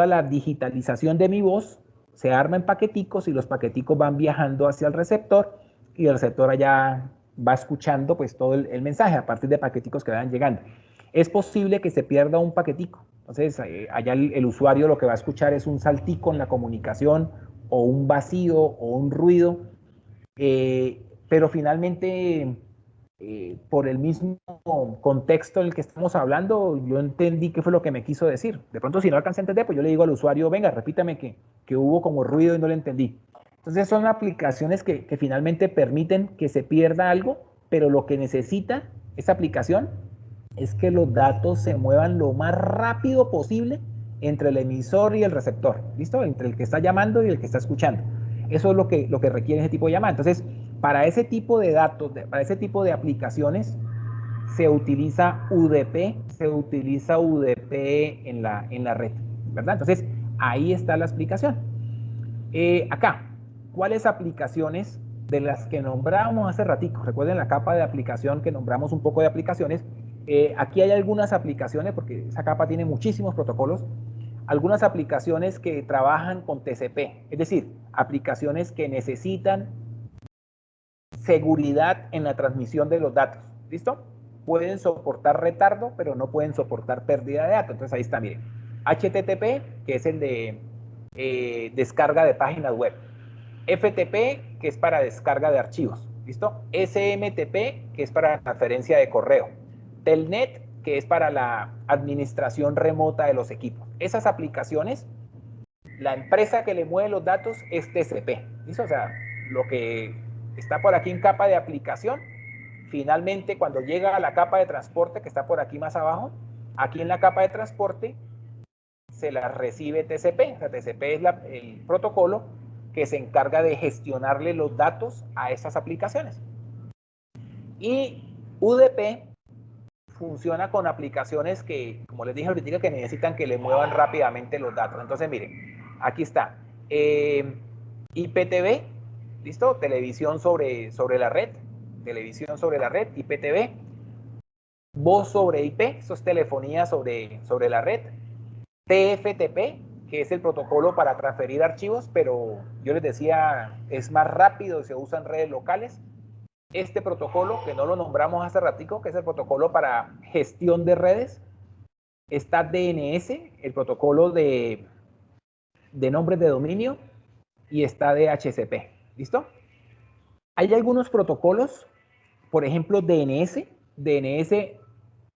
Speaker 2: la digitalización de mi voz se arma en paqueticos y los paqueticos van viajando hacia el receptor y el receptor allá va escuchando pues todo el mensaje a partir de paqueticos que vayan llegando. Es posible que se pierda un paquetico. Entonces, allá el usuario lo que va a escuchar es un saltico en la comunicación o un vacío o un ruido, pero finalmente, por el mismo contexto en el que estamos hablando, yo entendí qué fue lo que me quiso decir. De pronto, si no alcancé a entender, pues yo le digo al usuario, venga, repítame que hubo como ruido y no le entendí. Entonces, son aplicaciones que finalmente permiten que se pierda algo, pero lo que necesita esa aplicación es que los datos se muevan lo más rápido posible entre el emisor y el receptor, ¿listo? Entre el que está llamando y el que está escuchando. Eso es lo que requiere ese tipo de llamada. Entonces, para ese tipo de datos, para ese tipo de aplicaciones, se utiliza UDP en la red, ¿verdad? Entonces, ahí está la explicación. Acá, ¿cuáles aplicaciones de las que nombramos hace ratico? Recuerden la capa de aplicación que nombramos un poco de aplicaciones. Aquí hay algunas aplicaciones, porque esa capa tiene muchísimos protocolos, algunas aplicaciones que trabajan con TCP, es decir, aplicaciones que necesitan seguridad en la transmisión de los datos. ¿Listo? Pueden soportar retardo, pero no pueden soportar pérdida de datos. Entonces ahí está, miren. HTTP, que es el de descarga de páginas web. FTP, que es para descarga de archivos. ¿Listo? SMTP, que es para transferencia de correo. Telnet, que es para la administración remota de los equipos. Esas aplicaciones, la empresa que le mueve los datos es TCP. ¿Listo? O sea, lo que está por aquí en capa de aplicación, finalmente cuando llega a la capa de transporte, que está por aquí más abajo, aquí en la capa de transporte se la recibe TCP. O sea, TCP es el protocolo que se encarga de gestionarle los datos a estas aplicaciones. Y UDP funciona con aplicaciones que, como les dije ahorita, que necesitan que le muevan rápidamente los datos. Entonces, miren, aquí está. IPTV, ¿listo? Televisión sobre la red. Televisión sobre la red, IPTV. Voz sobre IP, eso es telefonía sobre la red. TFTP, que es el protocolo para transferir archivos, pero yo les decía, es más rápido y se usa en redes locales. Este protocolo, que no lo nombramos hace ratico, que es el protocolo para gestión de redes, está DNS, el protocolo de nombres de dominio, y está DHCP. ¿Listo? Hay algunos protocolos, por ejemplo, DNS,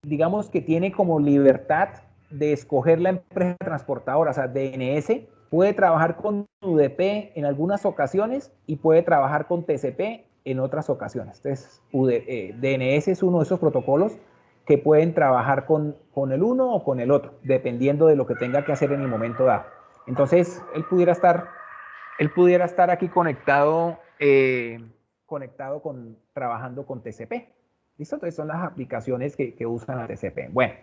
Speaker 2: digamos que tiene como libertad de escoger la empresa transportadora, o sea, DNS puede trabajar con UDP en algunas ocasiones y puede trabajar con TCP en otras ocasiones. Entonces, DNS es uno de esos protocolos que pueden trabajar con el uno o con el otro, dependiendo de lo que tenga que hacer en el momento dado. Entonces, él pudiera estar aquí conectado, trabajando con TCP. ¿Listo? Entonces son las aplicaciones que usan a TCP. Bueno,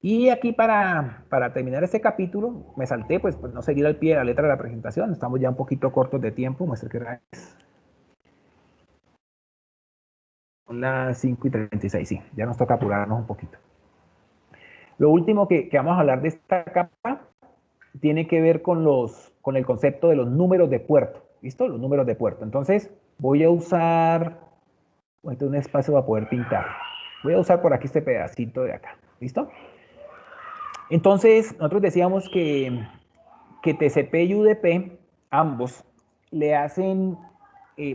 Speaker 2: y aquí para terminar este capítulo, me salté, pues no seguir al pie de la letra de la presentación. Estamos ya un poquito cortos de tiempo. Muestra que era son las 5:36, sí. Ya nos toca apurarnos un poquito. Lo último que vamos a hablar de esta capa tiene que ver con el concepto de los números de puerto. ¿Listo? Los números de puerto. Entonces, voy a usar un espacio para poder pintar. Voy a usar por aquí este pedacito de acá. ¿Listo? Entonces, nosotros decíamos que TCP y UDP, ambos, le hacen,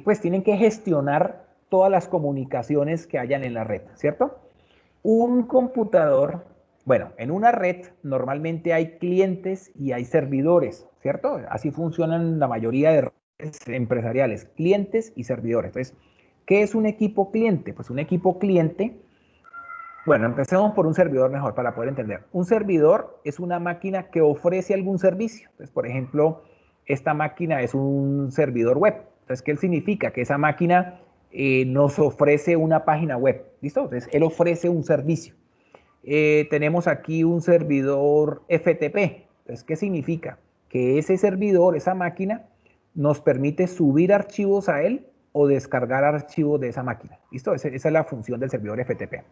Speaker 2: pues tienen que gestionar todas las comunicaciones que hayan en la red, ¿cierto? Un computador, bueno, en una red normalmente hay clientes y hay servidores, ¿cierto? Así funcionan la mayoría de redes empresariales, clientes y servidores. Entonces, ¿qué es un equipo cliente? Pues un equipo cliente, bueno, empecemos por un servidor mejor para poder entender. Un servidor es una máquina que ofrece algún servicio. Entonces, por ejemplo, esta máquina es un servidor web. Entonces, ¿qué significa? Que esa máquina nos ofrece una página web. ¿Listo? Entonces, él ofrece un servicio. Tenemos aquí un servidor FTP. Entonces, ¿qué significa? Que ese servidor, esa máquina, nos permite subir archivos a él o descargar archivos de esa máquina. ¿Listo? Esa es la función del servidor FTP.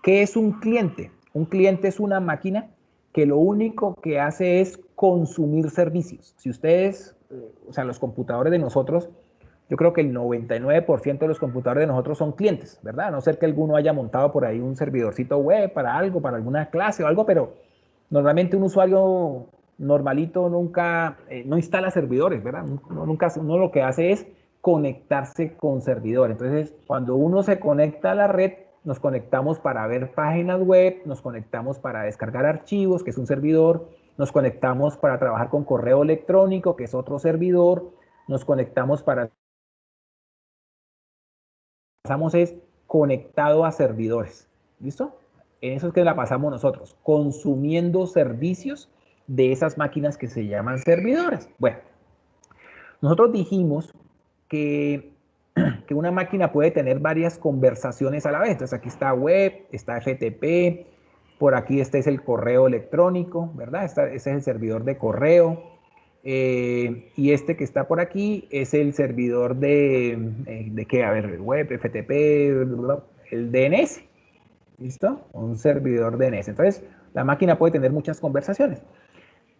Speaker 2: ¿Qué es un cliente? Un cliente es una máquina que lo único que hace es consumir servicios. Si ustedes, o sea, los computadores de nosotros, yo creo que el 99% de los computadores de nosotros son clientes, ¿verdad? A no ser que alguno haya montado por ahí un servidorcito web para algo, para alguna clase o algo, pero normalmente un usuario normalito nunca, no instala servidores, ¿verdad? Uno lo que hace es conectarse con servidores. Entonces, cuando uno se conecta a la red, nos conectamos para ver páginas web, nos conectamos para descargar archivos, que es un servidor, nos conectamos para trabajar con correo electrónico, que es otro servidor, nos conectamos para... Pasamos es conectado a servidores, ¿listo? En eso es que la pasamos nosotros, consumiendo servicios de esas máquinas que se llaman servidores. Bueno, nosotros dijimos que una máquina puede tener varias conversaciones a la vez. Entonces aquí está web, está FTP, por aquí este es el correo electrónico, ¿verdad? Ese es el servidor de correo. Y este que está por aquí es el servidor ¿de qué? A ver, web, FTP, el DNS. ¿Listo? Un servidor DNS. Entonces, la máquina puede tener muchas conversaciones.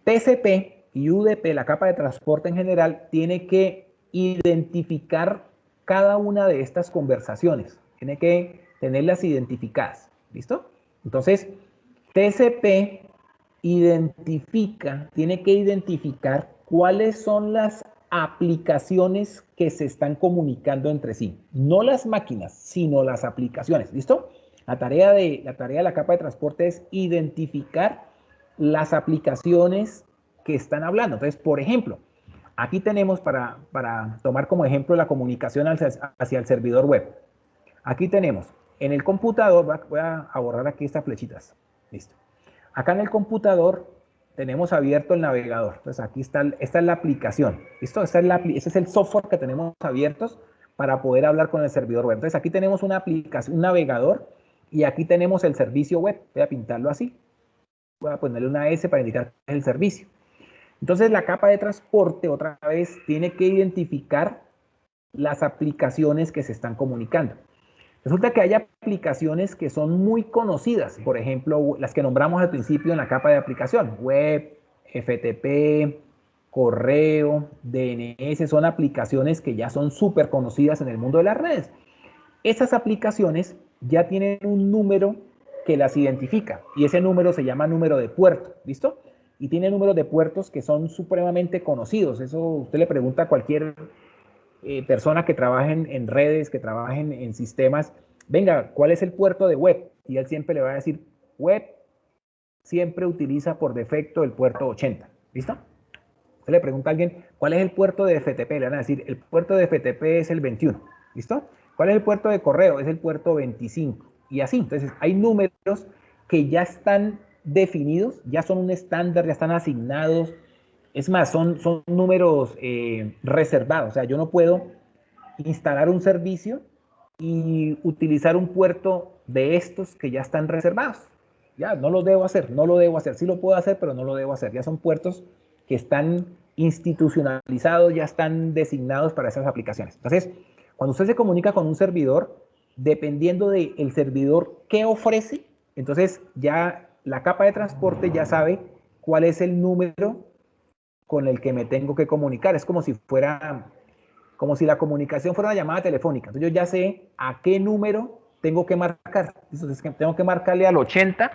Speaker 2: TCP y UDP, la capa de transporte en general, tiene que identificar cada una de estas conversaciones. Tiene que tenerlas identificadas. ¿Listo? Entonces, TCP tiene que identificar cuáles son las aplicaciones que se están comunicando entre sí. No las máquinas, sino las aplicaciones. ¿Listo? La tarea de la capa de transporte es identificar las aplicaciones que están hablando. Entonces, por ejemplo, aquí tenemos para tomar como ejemplo la comunicación hacia el servidor web. Aquí tenemos en el computador, voy a borrar aquí estas flechitas. Listo. Acá en el computador tenemos abierto el navegador. Entonces aquí está, esta es la aplicación. ¿Listo? Ese es el software que tenemos abiertos para poder hablar con el servidor web. Entonces aquí tenemos una aplicación, un navegador, y aquí tenemos el servicio web. Voy a pintarlo así. Voy a ponerle una S para indicar que es el servicio. Entonces la capa de transporte otra vez tiene que identificar las aplicaciones que se están comunicando. Resulta que hay aplicaciones que son muy conocidas, por ejemplo, las que nombramos al principio en la capa de aplicación, web, FTP, correo, DNS, son aplicaciones que ya son súper conocidas en el mundo de las redes. Esas aplicaciones ya tienen un número que las identifica y ese número se llama número de puerto, ¿listo? Y tiene números de puertos que son supremamente conocidos. Eso usted le pregunta a cualquier persona que trabaje en redes, que trabaje en sistemas, venga, ¿cuál es el puerto de web? Y él siempre le va a decir, web siempre utiliza por defecto el puerto 80, ¿listo? Usted le pregunta a alguien, ¿cuál es el puerto de FTP? Le van a decir, el puerto de FTP es el 21, ¿listo? ¿Cuál es el puerto de correo? Es el puerto 25. Y así, entonces hay números que ya están definidos, ya son un estándar, ya están asignados. Es más, son números reservados. O sea, yo no puedo instalar un servicio y utilizar un puerto de estos que ya están reservados. Ya, no lo debo hacer, no lo debo hacer. Sí lo puedo hacer, pero no lo debo hacer. Ya son puertos que están institucionalizados, ya están designados para esas aplicaciones. Entonces, cuando usted se comunica con un servidor, dependiendo del servidor que ofrece, entonces ya la capa de transporte ya sabe cuál es el número con el que me tengo que comunicar. Es como si la comunicación fuera una llamada telefónica. Entonces yo ya sé a qué número tengo que marcar. Entonces tengo que marcarle al 80,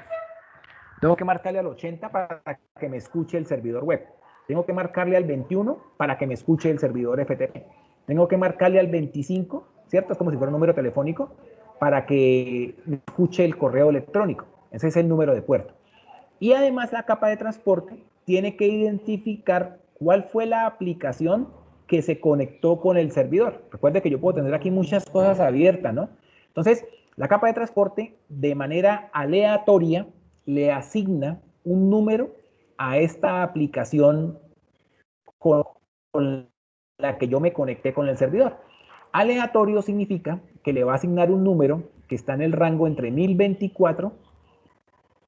Speaker 2: para que me escuche el servidor web. Tengo que marcarle al 21 para que me escuche el servidor FTP. Tengo que marcarle al 25 ¿cierto? Es como si fuera un número telefónico para que escuche el correo electrónico. Ese es el número de puerto. Y además la capa de transporte tiene que identificar cuál fue la aplicación que se conectó con el servidor. Recuerde que yo puedo tener aquí muchas cosas abiertas, ¿no? Entonces, la capa de transporte de manera aleatoria le asigna un número a esta aplicación con la que yo me conecté con el servidor. Aleatorio significa que le va a asignar un número que está en el rango entre 1024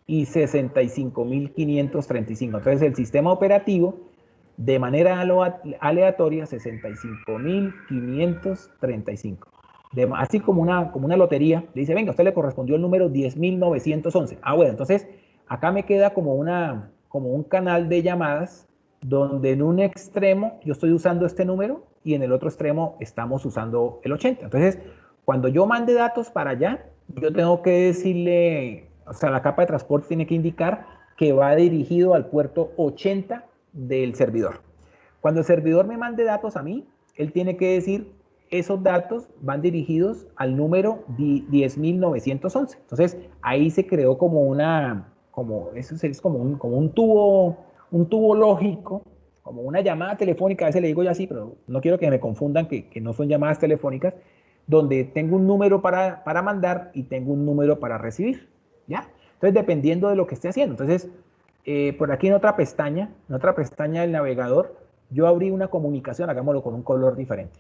Speaker 2: y 65.535. Entonces el sistema operativo de manera aleatoria 65.535. Así como una lotería, le dice, venga, a usted le correspondió el número 10.911. Ah, bueno, entonces acá me queda como un canal de llamadas donde en un extremo yo estoy usando este número y en el otro extremo estamos usando el 80. Entonces, cuando yo mande datos para allá, yo tengo que decirle, o sea, la capa de transporte tiene que indicar que va dirigido al puerto 80 del servidor. Cuando el servidor me mande datos a mí, él tiene que decir, esos datos van dirigidos al número 10.911. Entonces, ahí se creó eso es como un tubo lógico, como una llamada telefónica, a veces le digo yo así, pero no quiero que me confundan que no son llamadas telefónicas, donde tengo un número para mandar y tengo un número para recibir, ¿ya? Entonces, dependiendo de lo que esté haciendo. Entonces, por aquí en otra pestaña del navegador, yo abrí una comunicación, hagámoslo con un color diferente.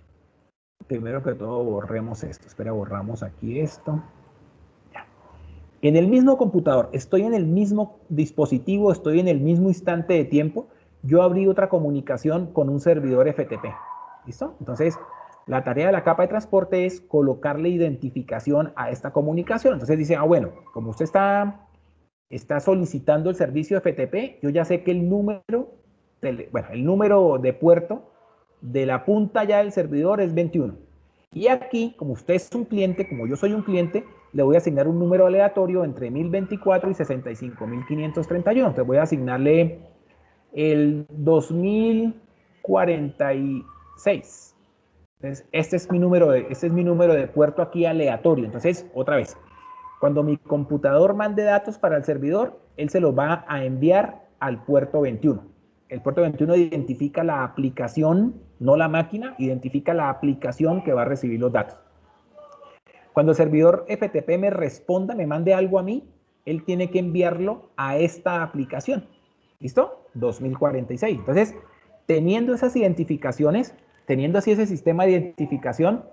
Speaker 2: Primero que todo, borremos esto. Espera, borramos aquí esto. Ya. En el mismo computador, estoy en el mismo dispositivo, estoy en el mismo instante de tiempo, yo abrí otra comunicación con un servidor FTP. ¿Listo? Entonces, la tarea de la capa de transporte es colocarle identificación a esta comunicación. Entonces dice, bueno, como usted está solicitando el servicio FTP, yo ya sé que el número de puerto de la punta ya del servidor es 21. Y aquí, como usted es un cliente, como yo soy un cliente, le voy a asignar un número aleatorio entre 1024 y 65.531. Entonces voy a asignarle el 2046. Entonces, este es mi número de puerto aquí aleatorio. Entonces, otra vez, cuando mi computador mande datos para el servidor, él se los va a enviar al puerto 21. El puerto 21 identifica la aplicación, no la máquina, identifica la aplicación que va a recibir los datos. Cuando el servidor FTP me responda, me mande algo a mí, él tiene que enviarlo a esta aplicación. ¿Listo? 2046. Entonces, teniendo esas identificaciones, teniendo así ese sistema de identificación,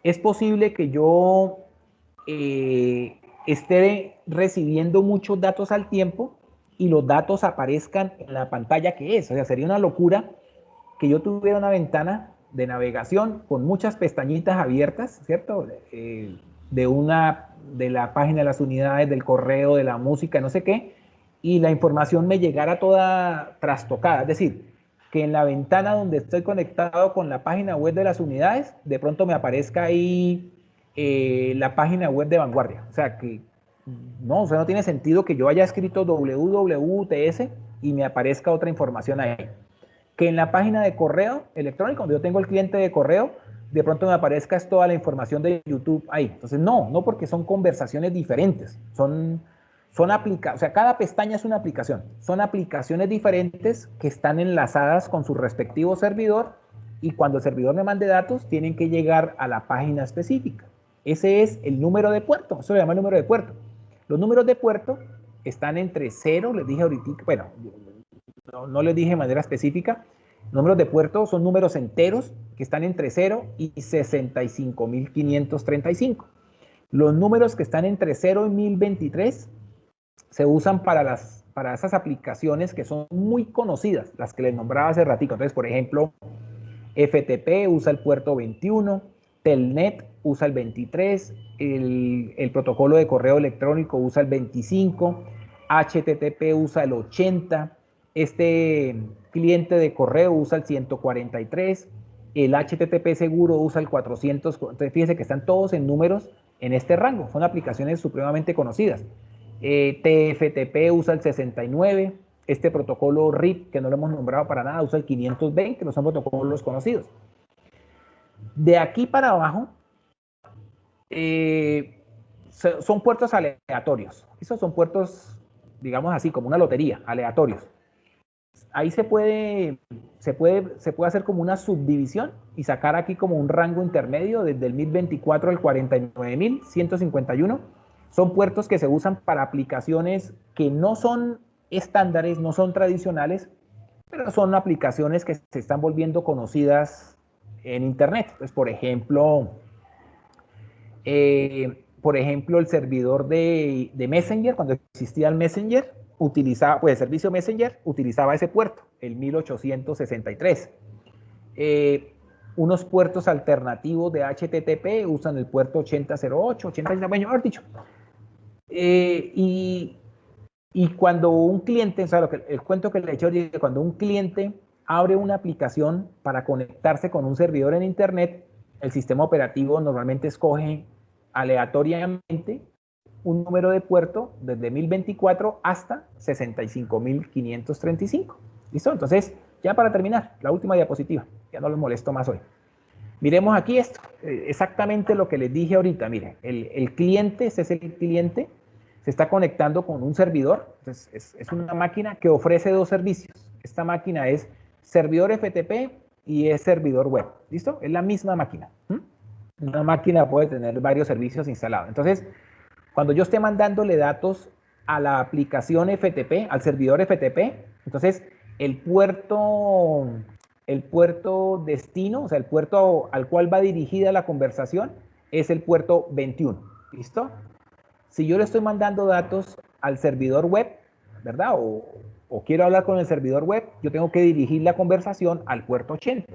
Speaker 2: es posible que yo esté recibiendo muchos datos al tiempo y los datos aparezcan en la pantalla que es. O sea, sería una locura que yo tuviera una ventana de navegación con muchas pestañitas abiertas, ¿cierto? De la página de las unidades, del correo, de la música, no sé qué, y la información me llegara toda trastocada. Es decir, que en la ventana donde estoy conectado con la página web de las unidades, de pronto me aparezca ahí la página web de Vanguardia. O sea, que no tiene sentido que yo haya escrito www.uts y me aparezca otra información ahí. Que en la página de correo electrónico, donde yo tengo el cliente de correo, de pronto me aparezca toda la información de YouTube ahí. Entonces, no porque son conversaciones diferentes. Son aplicaciones, o sea, cada pestaña es una aplicación. Son aplicaciones diferentes que están enlazadas con su respectivo servidor y cuando el servidor me mande datos, tienen que llegar a la página específica. Ese es el número de puerto, eso se llama el número de puerto. Los números de puerto están entre 0, les dije ahorita, bueno, no les dije de manera específica. Números de puerto son números enteros que están entre 0 y 65.535. Los números que están entre 0 y 1023 se usan para esas aplicaciones que son muy conocidas, las que les nombraba hace ratito. Entonces, por ejemplo, FTP usa el puerto 21, Telnet usa el 23, el protocolo de correo electrónico usa el 25, HTTP usa el 80, este cliente de correo usa el 143, el HTTP seguro usa el 400. Entonces, fíjense que están todos en números en este rango, son aplicaciones supremamente conocidas. TFTP usa el 69, este protocolo RIP, que no lo hemos nombrado para nada, usa el 520, no son protocolos conocidos. De aquí para abajo, Son puertos aleatorios. Esos son puertos, digamos así, como una lotería, aleatorios. Ahí se puede hacer como una subdivisión y sacar aquí como un rango intermedio desde el 1024 al 49.151. Son puertos que se usan para aplicaciones que no son estándares, no son tradicionales, pero son aplicaciones que se están volviendo conocidas en Internet. Entonces, por ejemplo, el servidor de Messenger, cuando existía el Messenger, utilizaba, pues el servicio Messenger utilizaba ese puerto, el 1863. Unos puertos alternativos de HTTP usan el puerto 8008, 80, bueno, mejor dicho. Y cuando un cliente, o sea, el cuento que le he hecho, cuando un cliente abre una aplicación para conectarse con un servidor en Internet, el sistema operativo normalmente escoge aleatoriamente un número de puerto desde 1024 hasta 65.535. ¿Listo? Entonces, ya para terminar, la última diapositiva. Ya no los molesto más hoy. Miremos aquí esto, exactamente lo que les dije ahorita. Mire, el cliente, este es el cliente, se está conectando con un servidor. Entonces, es una máquina que ofrece dos servicios. Esta máquina es servidor FTP y es servidor web. ¿Listo? Es la misma máquina. Una máquina puede tener varios servicios instalados. Entonces, cuando yo esté mandándole datos a la aplicación FTP, al servidor FTP, entonces el puerto destino, o sea, el puerto al cual va dirigida la conversación, es el puerto 21. ¿Listo? Si yo le estoy mandando datos al servidor web, ¿verdad? O quiero hablar con el servidor web, yo tengo que dirigir la conversación al puerto 80.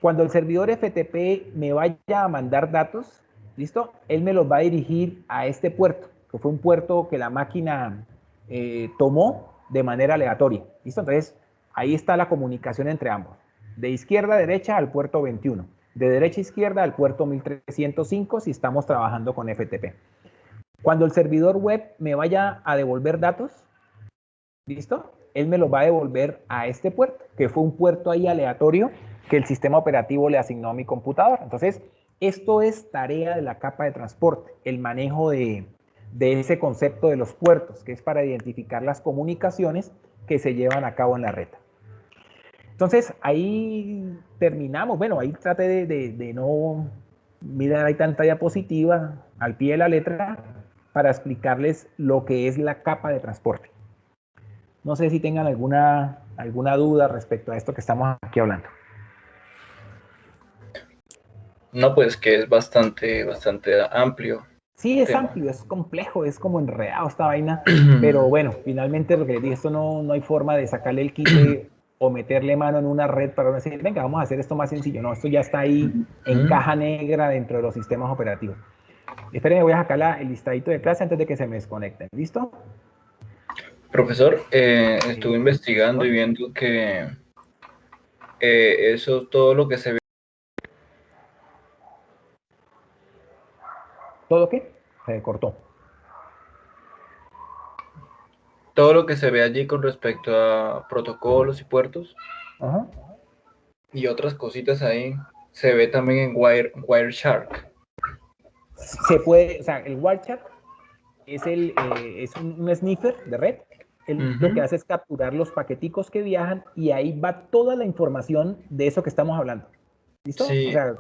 Speaker 2: Cuando el servidor FTP me vaya a mandar datos, ¿listo? Él me los va a dirigir a este puerto, que fue un puerto que la máquina tomó de manera aleatoria. ¿Listo? Entonces, ahí está la comunicación entre ambos. De izquierda a derecha al puerto 21. De derecha a izquierda al puerto 1305 si estamos trabajando con FTP. Cuando el servidor web me vaya a devolver datos, ¿listo? Él me los va a devolver a este puerto, que fue un puerto ahí aleatorio que el sistema operativo le asignó a mi computador. Entonces, esto es tarea de la capa de transporte, el manejo de ese concepto de los puertos, que es para identificar las comunicaciones que se llevan a cabo en la red. Entonces, ahí terminamos. Bueno, ahí traté de no mirar, hay tanta diapositiva al pie de la letra para explicarles lo que es la capa de transporte. No sé si tengan alguna duda respecto a esto que estamos aquí hablando.
Speaker 3: No, pues que es bastante amplio.
Speaker 2: Sí, es amplio, es complejo, es como enredado esta vaina, pero bueno, finalmente lo que les dije, esto no hay forma de sacarle el quite o meterle mano en una red para decir, venga, vamos a hacer esto más sencillo. No, esto ya está ahí en caja negra dentro de los sistemas operativos. Esperen, voy a sacar el listadito de clase antes de que se me desconecten. ¿Listo?
Speaker 3: Profesor, estuve investigando y viendo que eso, todo lo que se ve.
Speaker 2: ¿Todo qué? Se cortó.
Speaker 3: Todo lo que se ve allí con respecto a protocolos y puertos y otras cositas ahí, se ve también en Wireshark.
Speaker 2: Se puede, o sea, el Wireshark es un sniffer de red. Lo que hace es capturar los paqueticos que viajan y ahí va toda la información de eso que estamos hablando. ¿Listo?
Speaker 3: Sí.
Speaker 2: O sea,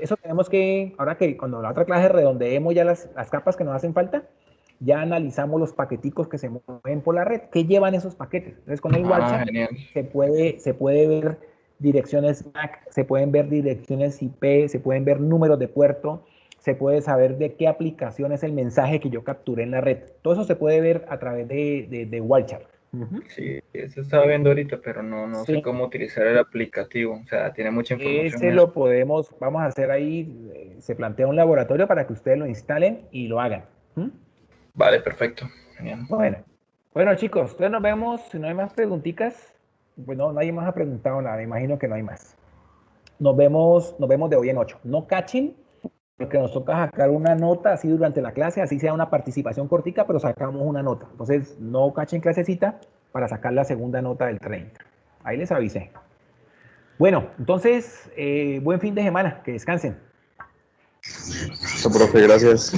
Speaker 2: eso tenemos que, ahora que cuando la otra clase redondeemos ya las capas que nos hacen falta, ya analizamos los paqueticos que se mueven por la red, qué llevan esos paquetes. Entonces con el Wireshark se puede ver direcciones MAC, se pueden ver direcciones IP, se pueden ver números de puerto, se puede saber de qué aplicación es el mensaje que yo capturé en la red. Todo eso se puede ver a través de Wireshark.
Speaker 3: Sí, eso estaba viendo ahorita, pero no sé cómo utilizar el aplicativo. O sea, tiene mucha información.
Speaker 2: Ese lo podemos, vamos a hacer ahí, se plantea un laboratorio para que ustedes lo instalen y lo hagan.
Speaker 3: Vale, perfecto. Genial.
Speaker 2: Bueno chicos, entonces nos vemos. Si no hay más preguntitas, pues no, nadie más ha preguntado nada, me imagino que no hay más. Nos vemos de hoy en 8. No cachen, porque nos toca sacar una nota así durante la clase, así sea una participación cortica, pero sacamos una nota. Entonces, no cachen clasecita para sacar la segunda nota del 30. Ahí les avisé. Bueno, entonces, buen fin de semana, que descansen.
Speaker 4: Listo, profe, gracias.